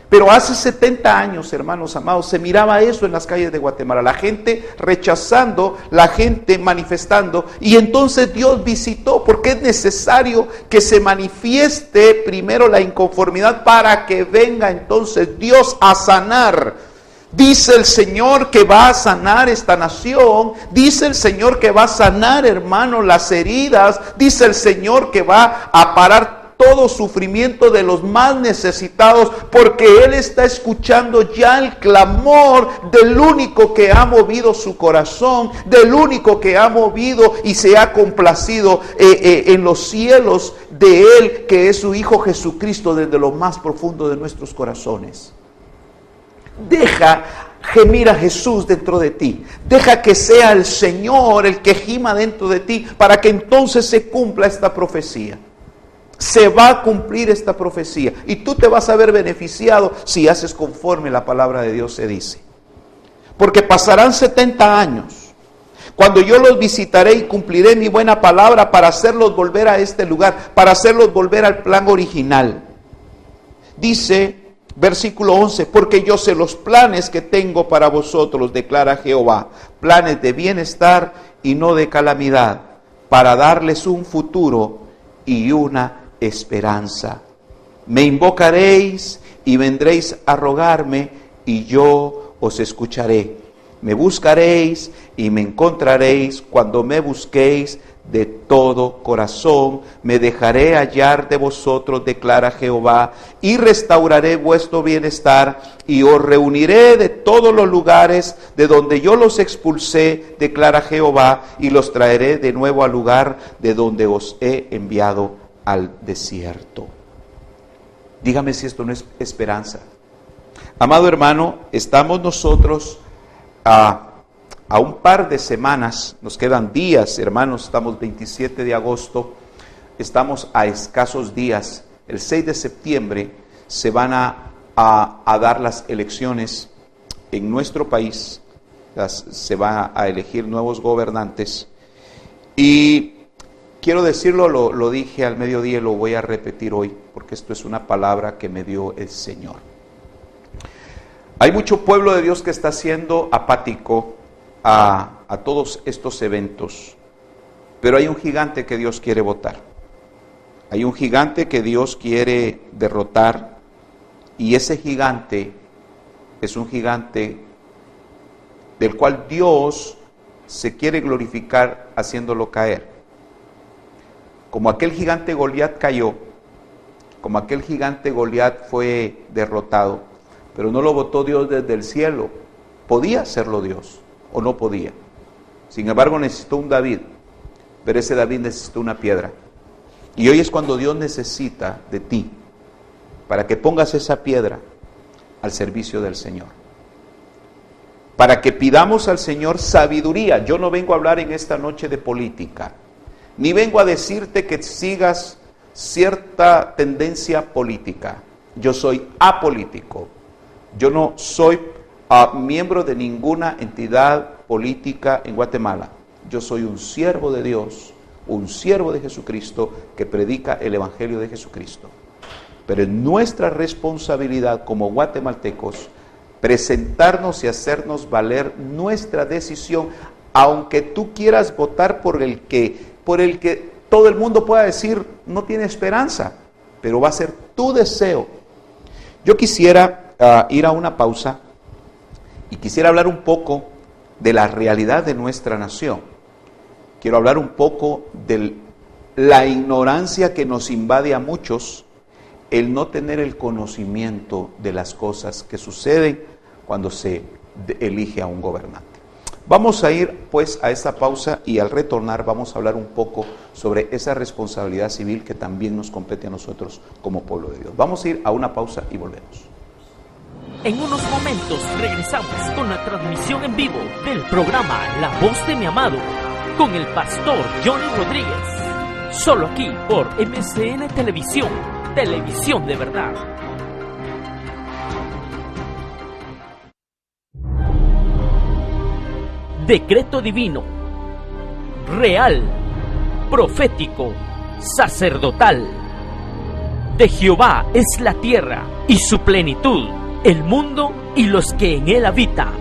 Pero hace 70 años, hermanos amados, se miraba eso en las calles de Guatemala, la gente rechazando, la gente manifestando, y entonces Dios visitó, porque es necesario que se manifieste primero la inconformidad para que venga entonces Dios a sanar. Dice el Señor que va a sanar esta nación, dice el Señor que va a sanar, hermano, las heridas, dice el Señor que va a parar todo sufrimiento de los más necesitados, porque Él está escuchando ya el clamor del único que ha movido su corazón, del único que ha movido y se ha complacido en los cielos de Él, que es su Hijo Jesucristo, desde lo más profundo de nuestros corazones. Deja gemir a Jesús dentro de ti. Deja que sea el Señor el que gima dentro de ti, para que entonces se cumpla esta profecía. Se va a cumplir esta profecía y tú te vas a ver beneficiado si haces conforme la palabra de Dios se dice. Porque pasarán 70 años, cuando yo los visitaré y cumpliré mi buena palabra para hacerlos volver a este lugar, para hacerlos volver al plan original. Dice, versículo 11, porque yo sé los planes que tengo para vosotros, declara Jehová, planes de bienestar y no de calamidad, para darles un futuro y una esperanza. Me invocaréis y vendréis a rogarme y yo os escucharé. Me buscaréis y me encontraréis cuando me busquéis de todo corazón. Me dejaré hallar de vosotros, declara Jehová, y restauraré vuestro bienestar y os reuniré de todos los lugares de donde yo los expulsé, declara Jehová, y los traeré de nuevo al lugar de donde os he enviado al desierto. Dígame si esto no es esperanza. Amado hermano, estamos nosotros a un par de semanas, nos quedan días, hermanos, estamos 27 de agosto, estamos a escasos días. El 6 de septiembre se van a dar las elecciones en nuestro país, se van a elegir nuevos gobernantes, y quiero decirlo, lo dije al mediodía y lo voy a repetir hoy, porque esto es una palabra que me dio el Señor. Hay mucho pueblo de Dios que está siendo apático a todos estos eventos, pero hay un gigante que Dios quiere botar. Hay un gigante que Dios quiere derrotar, y ese gigante es un gigante del cual Dios se quiere glorificar haciéndolo caer. Como aquel gigante Goliat cayó, como aquel gigante Goliat fue derrotado, pero no lo botó Dios desde el cielo, ¿Podía hacerlo Dios o no podía? Sin embargo, necesitó un David, pero ese David necesitó una piedra. Y hoy es cuando Dios necesita de ti, para que pongas esa piedra al servicio del Señor. Para que pidamos al Señor sabiduría. Yo no vengo a hablar en esta noche de política, ni vengo a decirte que sigas cierta tendencia política. Yo soy apolítico. Yo no soy miembro de ninguna entidad política en Guatemala. Yo soy un siervo de Dios, un siervo de Jesucristo que predica el Evangelio de Jesucristo. Pero es nuestra responsabilidad como guatemaltecos presentarnos y hacernos valer nuestra decisión, aunque tú quieras votar por el que todo el mundo pueda decir no tiene esperanza, pero va a ser tu deseo. Yo quisiera ir a una pausa y quisiera hablar un poco de la realidad de nuestra nación. Quiero hablar un poco de la ignorancia que nos invade a muchos, el no tener el conocimiento de las cosas que suceden cuando se elige a un gobernante. Vamos a ir pues a esta pausa y al retornar vamos a hablar un poco sobre esa responsabilidad civil que también nos compete a nosotros como pueblo de Dios. Vamos a ir a una pausa y volvemos. En unos momentos regresamos con la transmisión en vivo del programa La Voz de mi Amado con el pastor Johnny Rodríguez. Solo aquí por MCN Televisión, televisión de verdad. Decreto divino, real, profético, sacerdotal. De Jehová es la tierra y su plenitud, el mundo y los que en él habitan.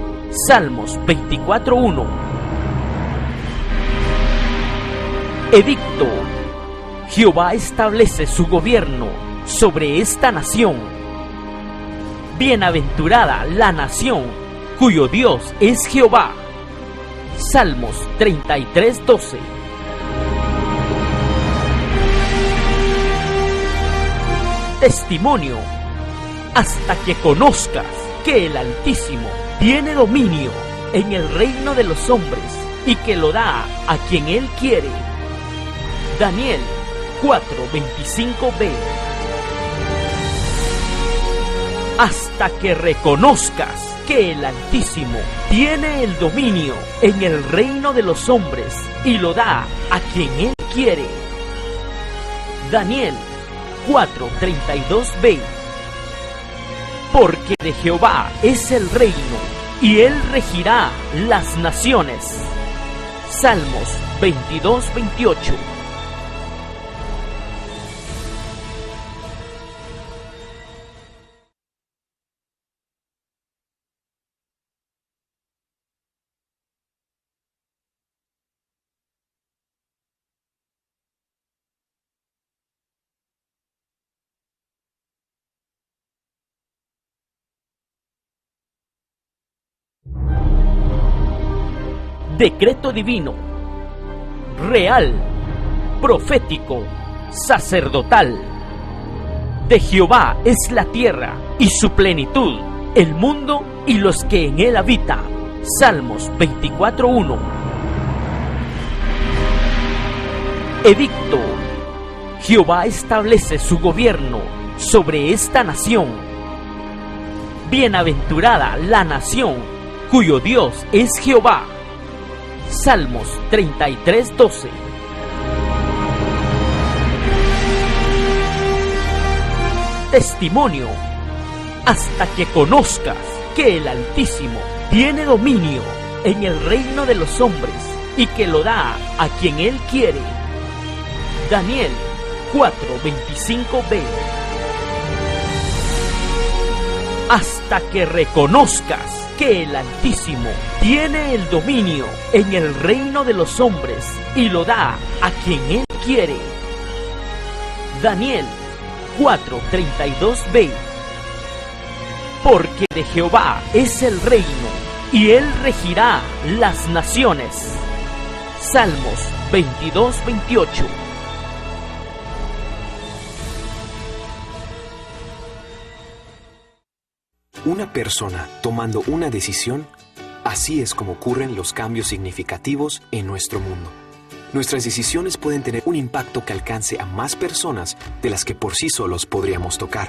Salmos 24:1. Edicto. Jehová establece su gobierno sobre esta nación. Bienaventurada la nación cuyo Dios es Jehová. Salmos 33:12. Testimonio. Hasta que conozcas que el Altísimo tiene dominio en el reino de los hombres y que lo da a quien él quiere. Daniel 4:25b. Hasta que reconozcas que el Altísimo tiene el dominio en el reino de los hombres y lo da a quien él quiere. Daniel 4:32b. Porque de Jehová es el reino y él regirá las naciones. Salmos 22:28. Decreto divino, real, profético, sacerdotal. De Jehová es la tierra y su plenitud, el mundo y los que en él habitan. Salmos 24:1. Edicto. Jehová establece su gobierno sobre esta nación. Bienaventurada la nación cuyo Dios es Jehová. Salmos 33:12. Testimonio. Hasta que conozcas que el Altísimo tiene dominio en el reino de los hombres y que lo da a quien él quiere. Daniel 4:25b. Hasta que reconozcas que el Altísimo tiene el dominio en el reino de los hombres y lo da a quien él quiere. Daniel 4:32b. Porque de Jehová es el reino y él regirá las naciones. Salmos 22:28. Una persona tomando una decisión Así es como ocurren los cambios significativos en nuestro mundo. Nuestras decisiones pueden tener un impacto que alcance a más personas de las que por sí solos podríamos tocar.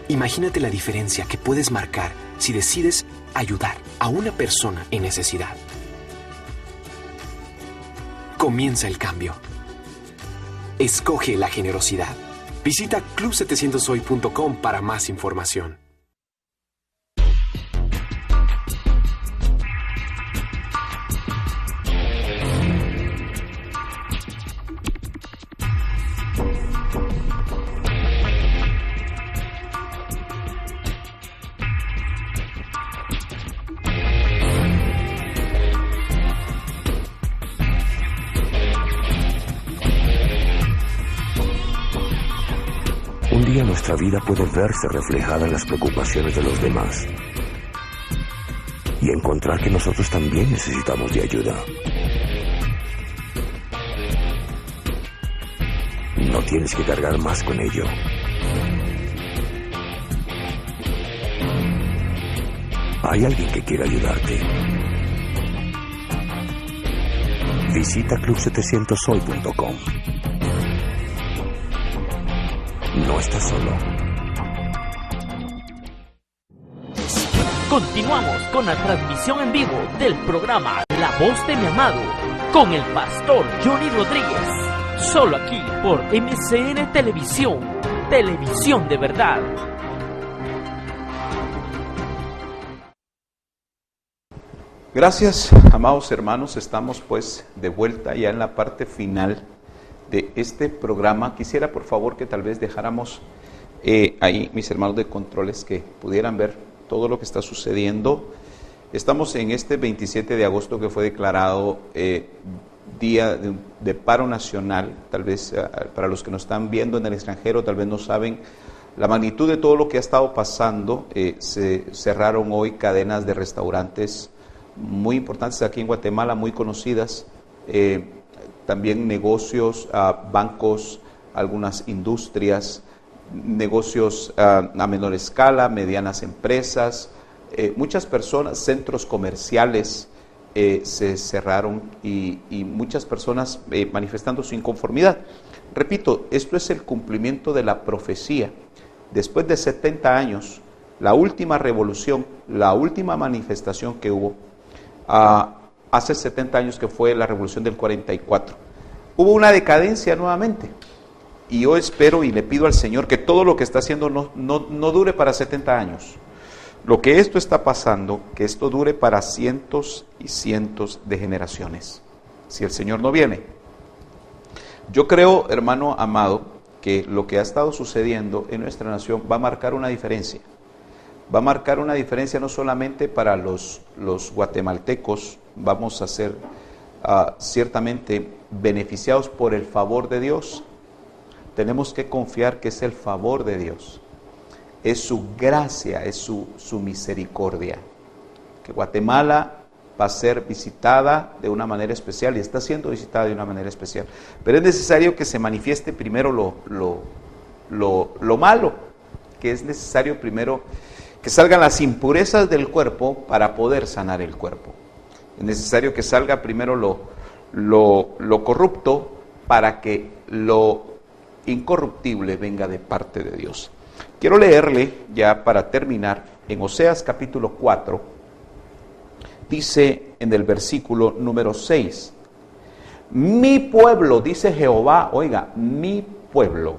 Imagínate la diferencia que puedes marcar si decides ayudar a una persona en necesidad. Comienza el cambio. Escoge la generosidad. Visita club700hoy.com para más información. Un día nuestra vida puede verse reflejada en las preocupaciones de los demás y encontrar que nosotros también necesitamos de ayuda. No tienes que cargar más con ello. Hay alguien que quiere ayudarte. Visita club700hoy.com. No estás solo. Continuamos con la transmisión en vivo del programa La Voz de mi Amado con el pastor Johnny Rodríguez. Solo aquí por MCN Televisión, televisión de verdad. Gracias, amados hermanos. Estamos pues de vuelta ya en la parte final de este programa. Quisiera por favor que tal vez dejáramos ahí mis hermanos de controles que pudieran ver todo lo que está sucediendo. Estamos en este 27 de agosto que fue declarado día de paro nacional. Tal vez para los que nos están viendo en el extranjero tal vez no saben la magnitud de todo lo que ha estado pasando. Se cerraron hoy cadenas de restaurantes muy importantes aquí en Guatemala, muy conocidas. También negocios, bancos, algunas industrias, negocios a menor escala, medianas empresas, muchas personas, centros comerciales se cerraron y muchas personas manifestando su inconformidad. Repito, esto es el cumplimiento de la profecía. Después de 70 años, la última revolución, la última manifestación que hubo, hace 70 años que fue la revolución del 44. Hubo una decadencia nuevamente. Y yo espero y le pido al Señor que todo lo que está haciendo no dure para 70 años. Lo que esto está pasando, que esto dure para cientos y cientos de generaciones, si el Señor no viene. Yo creo, hermano amado, que lo que ha estado sucediendo en nuestra nación va a marcar una diferencia. Va a marcar una diferencia no solamente para los guatemaltecos, vamos a ser ciertamente beneficiados por el favor de Dios. Tenemos que confiar que es el favor de Dios, es su gracia, es su misericordia, que Guatemala va a ser visitada de una manera especial y está siendo visitada de una manera especial. Pero es necesario que se manifieste primero lo malo, que es necesario primero que salgan las impurezas del cuerpo para poder sanar el cuerpo. Es necesario que salga primero lo corrupto para que lo incorruptible venga de parte de Dios. Quiero leerle ya para terminar en Oseas capítulo 4, dice en el versículo número 6, mi pueblo, dice Jehová, oiga, mi pueblo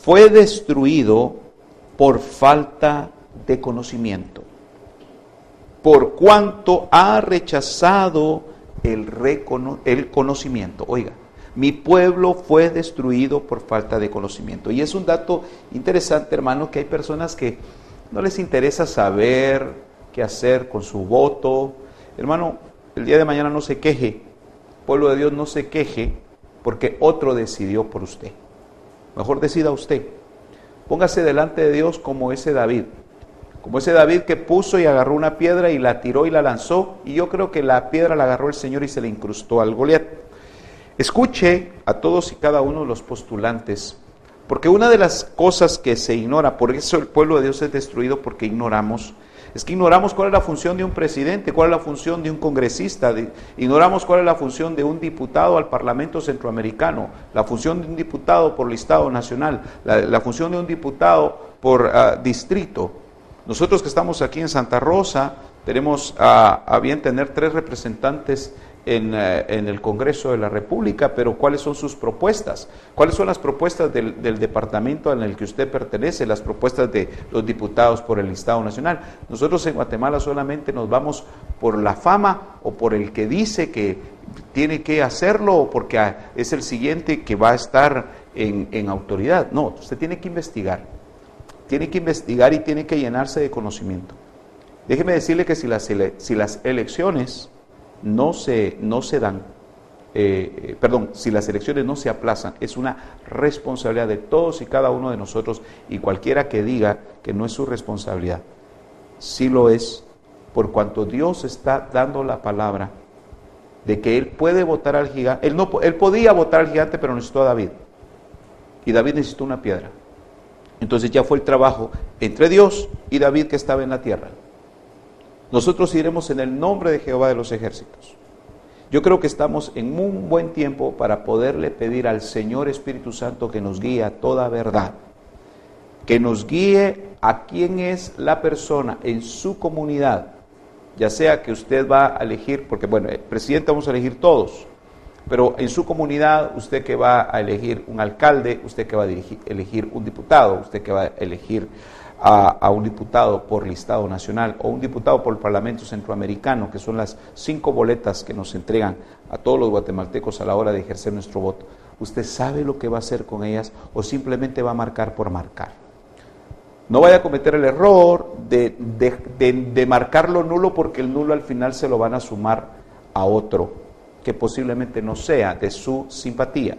fue destruido por falta de conocimiento, por cuanto ha rechazado el conocimiento. Oiga, mi pueblo fue destruido por falta de conocimiento. Y es un dato interesante, hermano, que hay personas que no les interesa saber qué hacer con su voto. Hermano, el día de mañana no se queje, pueblo de Dios, no se queje porque otro decidió por usted. Mejor decida usted. Póngase delante de Dios como ese David que puso y agarró una piedra y la tiró y la lanzó, y yo creo que la piedra la agarró el Señor y se le incrustó al Goliat. Escuche a todos y cada uno de los postulantes, porque una de las cosas que se ignora, por eso el pueblo de Dios es destruido, porque ignoramos Es que ignoramos cuál es la función de un presidente, cuál es la función de un congresista, ignoramos cuál es la función de un diputado al Parlamento Centroamericano, la función de un diputado por listado nacional, la función de un diputado por distrito. Nosotros que estamos aquí en Santa Rosa tenemos a bien tener 3 representantes en el Congreso de la República, pero ¿cuáles son sus propuestas? ¿Cuáles son las propuestas del departamento en el que usted pertenece, las propuestas de los diputados por el listado nacional? Nosotros en Guatemala solamente nos vamos por la fama o por el que dice que tiene que hacerlo o porque es el siguiente que va a estar en autoridad. No, usted tiene que investigar y tiene que llenarse de conocimiento. Déjeme decirle que si las elecciones no se dan, si las elecciones no se aplazan, es una responsabilidad de todos y cada uno de nosotros, y cualquiera que diga que no es su responsabilidad, sí lo es, por cuanto Dios está dando la palabra de que Él puede votar al gigante. Él podía votar al gigante, pero necesitó a David, y David necesitó una piedra. Entonces ya fue el trabajo entre Dios y David que estaba en la tierra. Nosotros iremos en el nombre de Jehová de los ejércitos. Yo creo que estamos en un buen tiempo para poderle pedir al Señor Espíritu Santo que nos guíe a toda verdad, que nos guíe a quién es la persona en su comunidad, ya sea que usted va a elegir, porque bueno, el presidente vamos a elegir todos, pero en su comunidad, usted que va a elegir un alcalde, usted que va a elegir un diputado, usted que va a elegir a un diputado por listado nacional o un diputado por el Parlamento Centroamericano, que son las 5 boletas que nos entregan a todos los guatemaltecos a la hora de ejercer nuestro voto. ¿Usted sabe lo que va a hacer con ellas o simplemente va a marcar por marcar? No vaya a cometer el error de marcarlo nulo, porque el nulo al final se lo van a sumar a otro que posiblemente no sea de su simpatía.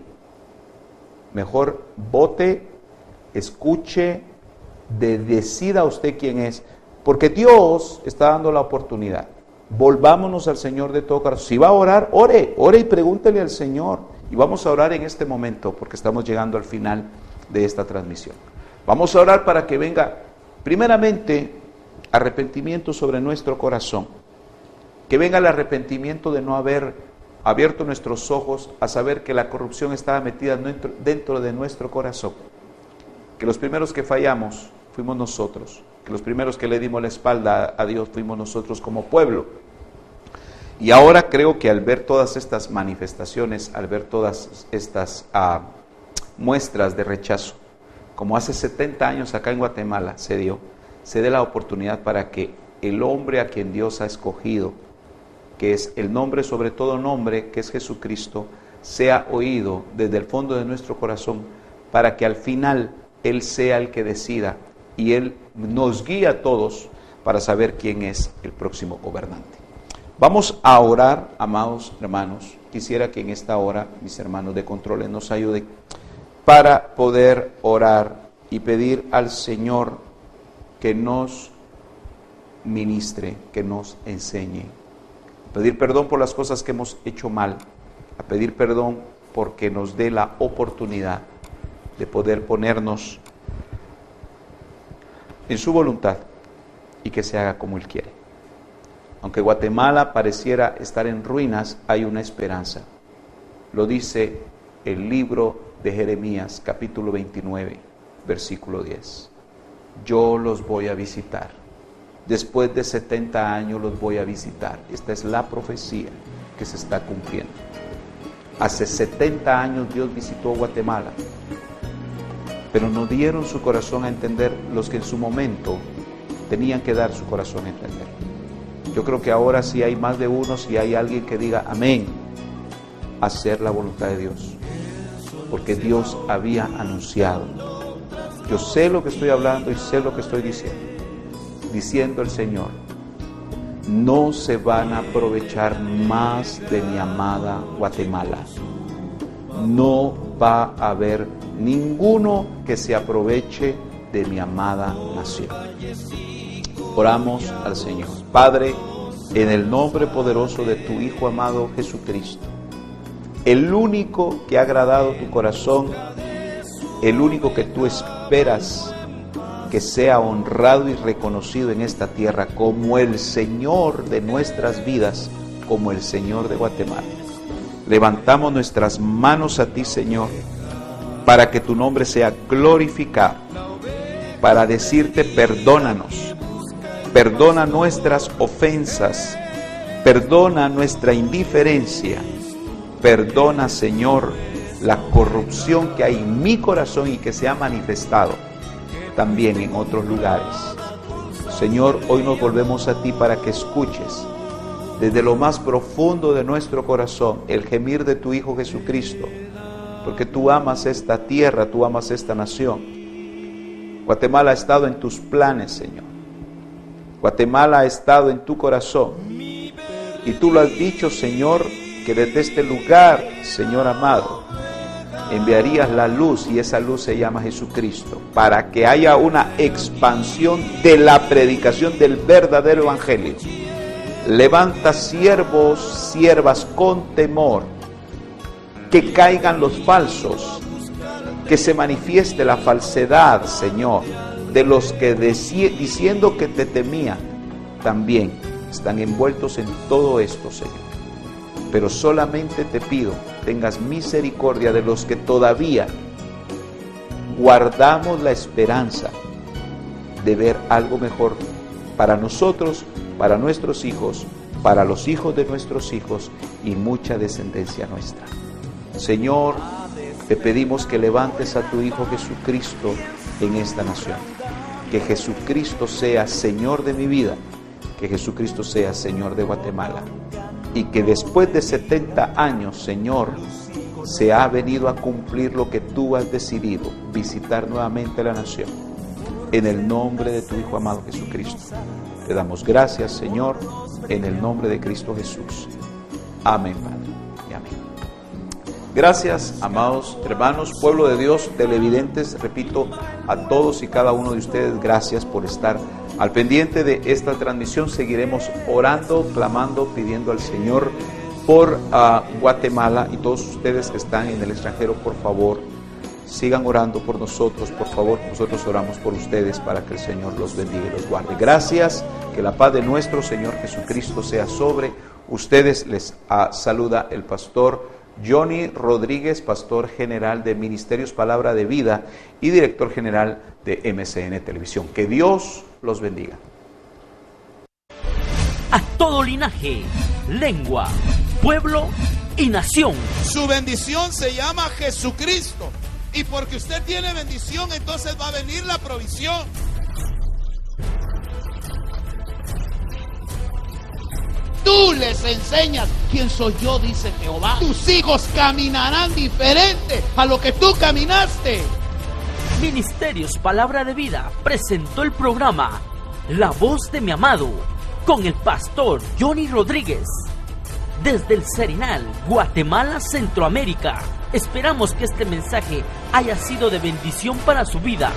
Mejor vote, escuche, decida usted quién es, porque Dios está dando la oportunidad. Volvámonos al Señor de todo corazón. Si va a orar, ore y pregúntele al Señor. Y vamos a orar en este momento, porque estamos llegando al final de esta transmisión. Vamos a orar para que venga, primeramente, arrepentimiento sobre nuestro corazón. Que venga el arrepentimiento de no haber abierto nuestros ojos a saber que la corrupción estaba metida dentro de nuestro corazón. Que los primeros que fallamos fuimos nosotros, que los primeros que le dimos la espalda a Dios fuimos nosotros como pueblo. Y ahora creo que al ver todas estas manifestaciones, al ver todas estas muestras de rechazo, como hace 70 años acá en Guatemala se dé la oportunidad para que el hombre a quien Dios ha escogido, que es el nombre sobre todo nombre, que es Jesucristo, sea oído desde el fondo de nuestro corazón, para que al final Él sea el que decida y Él nos guía a todos para saber quién es el próximo gobernante. Vamos a orar, amados hermanos. Quisiera que en esta hora mis hermanos de controles nos ayuden para poder orar y pedir al Señor que nos ministre, que nos enseñe. Pedir perdón por las cosas que hemos hecho mal, a pedir perdón porque nos dé la oportunidad de poder ponernos en su voluntad y que se haga como Él quiere. Aunque Guatemala pareciera estar en ruinas, hay una esperanza. Lo dice el libro de Jeremías, capítulo 29, versículo 10. Yo los voy a visitar. Después de 70 años los voy a visitar. Esta es la profecía que se está cumpliendo. Hace 70 años Dios visitó Guatemala, pero no dieron su corazón a entender los que en su momento tenían que dar su corazón a entender. Yo creo que ahora sí hay más de uno, si hay alguien que diga amén, hacer la voluntad de Dios, porque Dios había anunciado. Yo sé lo que estoy hablando y sé lo que estoy diciendo el Señor. No se van a aprovechar más de mi amada Guatemala. No va a haber ninguno que se aproveche de mi amada nación. Oramos al Señor. Padre, en el nombre poderoso de tu Hijo amado Jesucristo, el único que ha agradado tu corazón, el único que tú esperas que sea honrado y reconocido en esta tierra como el Señor de nuestras vidas, como el Señor de Guatemala. Levantamos nuestras manos a ti, Señor, para que tu nombre sea glorificado, para decirte perdónanos, perdona nuestras ofensas, perdona nuestra indiferencia, perdona, Señor, la corrupción que hay en mi corazón y que se ha manifestado también en otros lugares. Señor, hoy nos volvemos a ti para que escuches desde lo más profundo de nuestro corazón el gemir de tu Hijo Jesucristo, porque tú amas esta tierra, tú amas esta nación. Guatemala ha estado en tus planes, Señor. Guatemala ha estado en tu corazón. Y tú lo has dicho, Señor, que desde este lugar, Señor amado, enviarías la luz, y esa luz se llama Jesucristo, para que haya una expansión de la predicación del verdadero evangelio. Levanta siervos, siervas con temor, que caigan los falsos, que se manifieste la falsedad, Señor, de los que diciendo que te temían, también están envueltos en todo esto, Señor. Pero solamente te pido, tengas misericordia de los que todavía guardamos la esperanza de ver algo mejor para nosotros, para nuestros hijos, para los hijos de nuestros hijos y mucha descendencia nuestra. Señor, te pedimos que levantes a tu Hijo Jesucristo en esta nación. Que Jesucristo sea Señor de mi vida, que Jesucristo sea Señor de Guatemala. Y que después de 70 años, Señor, se ha venido a cumplir lo que tú has decidido, visitar nuevamente la nación. En el nombre de tu Hijo amado Jesucristo. Te damos gracias, Señor, en el nombre de Cristo Jesús. Amén, Padre, y amén. Gracias, amados hermanos, pueblo de Dios, televidentes, repito, a todos y cada uno de ustedes, gracias por estar al pendiente de esta transmisión. Seguiremos orando, clamando, pidiendo al Señor por Guatemala, y todos ustedes que están en el extranjero, por favor, sigan orando por nosotros, por favor. Nosotros oramos por ustedes para que el Señor los bendiga y los guarde. Gracias, que la paz de nuestro Señor Jesucristo sea sobre ustedes. Les saluda el pastor Johnny Rodríguez, pastor general de Ministerios Palabra de Vida y director general de MCN Televisión. Que Dios los bendiga. A todo linaje, lengua, pueblo y nación. Su bendición se llama Jesucristo. Y porque usted tiene bendición, entonces va a venir la provisión. Tú les enseñas quién soy yo, dice Jehová. Tus hijos caminarán diferente a lo que tú caminaste. Ministerios Palabra de Vida presentó el programa La Voz de mi Amado con el pastor Johnny Rodríguez desde el Serinal, Guatemala, Centroamérica. Esperamos que este mensaje haya sido de bendición para su vida.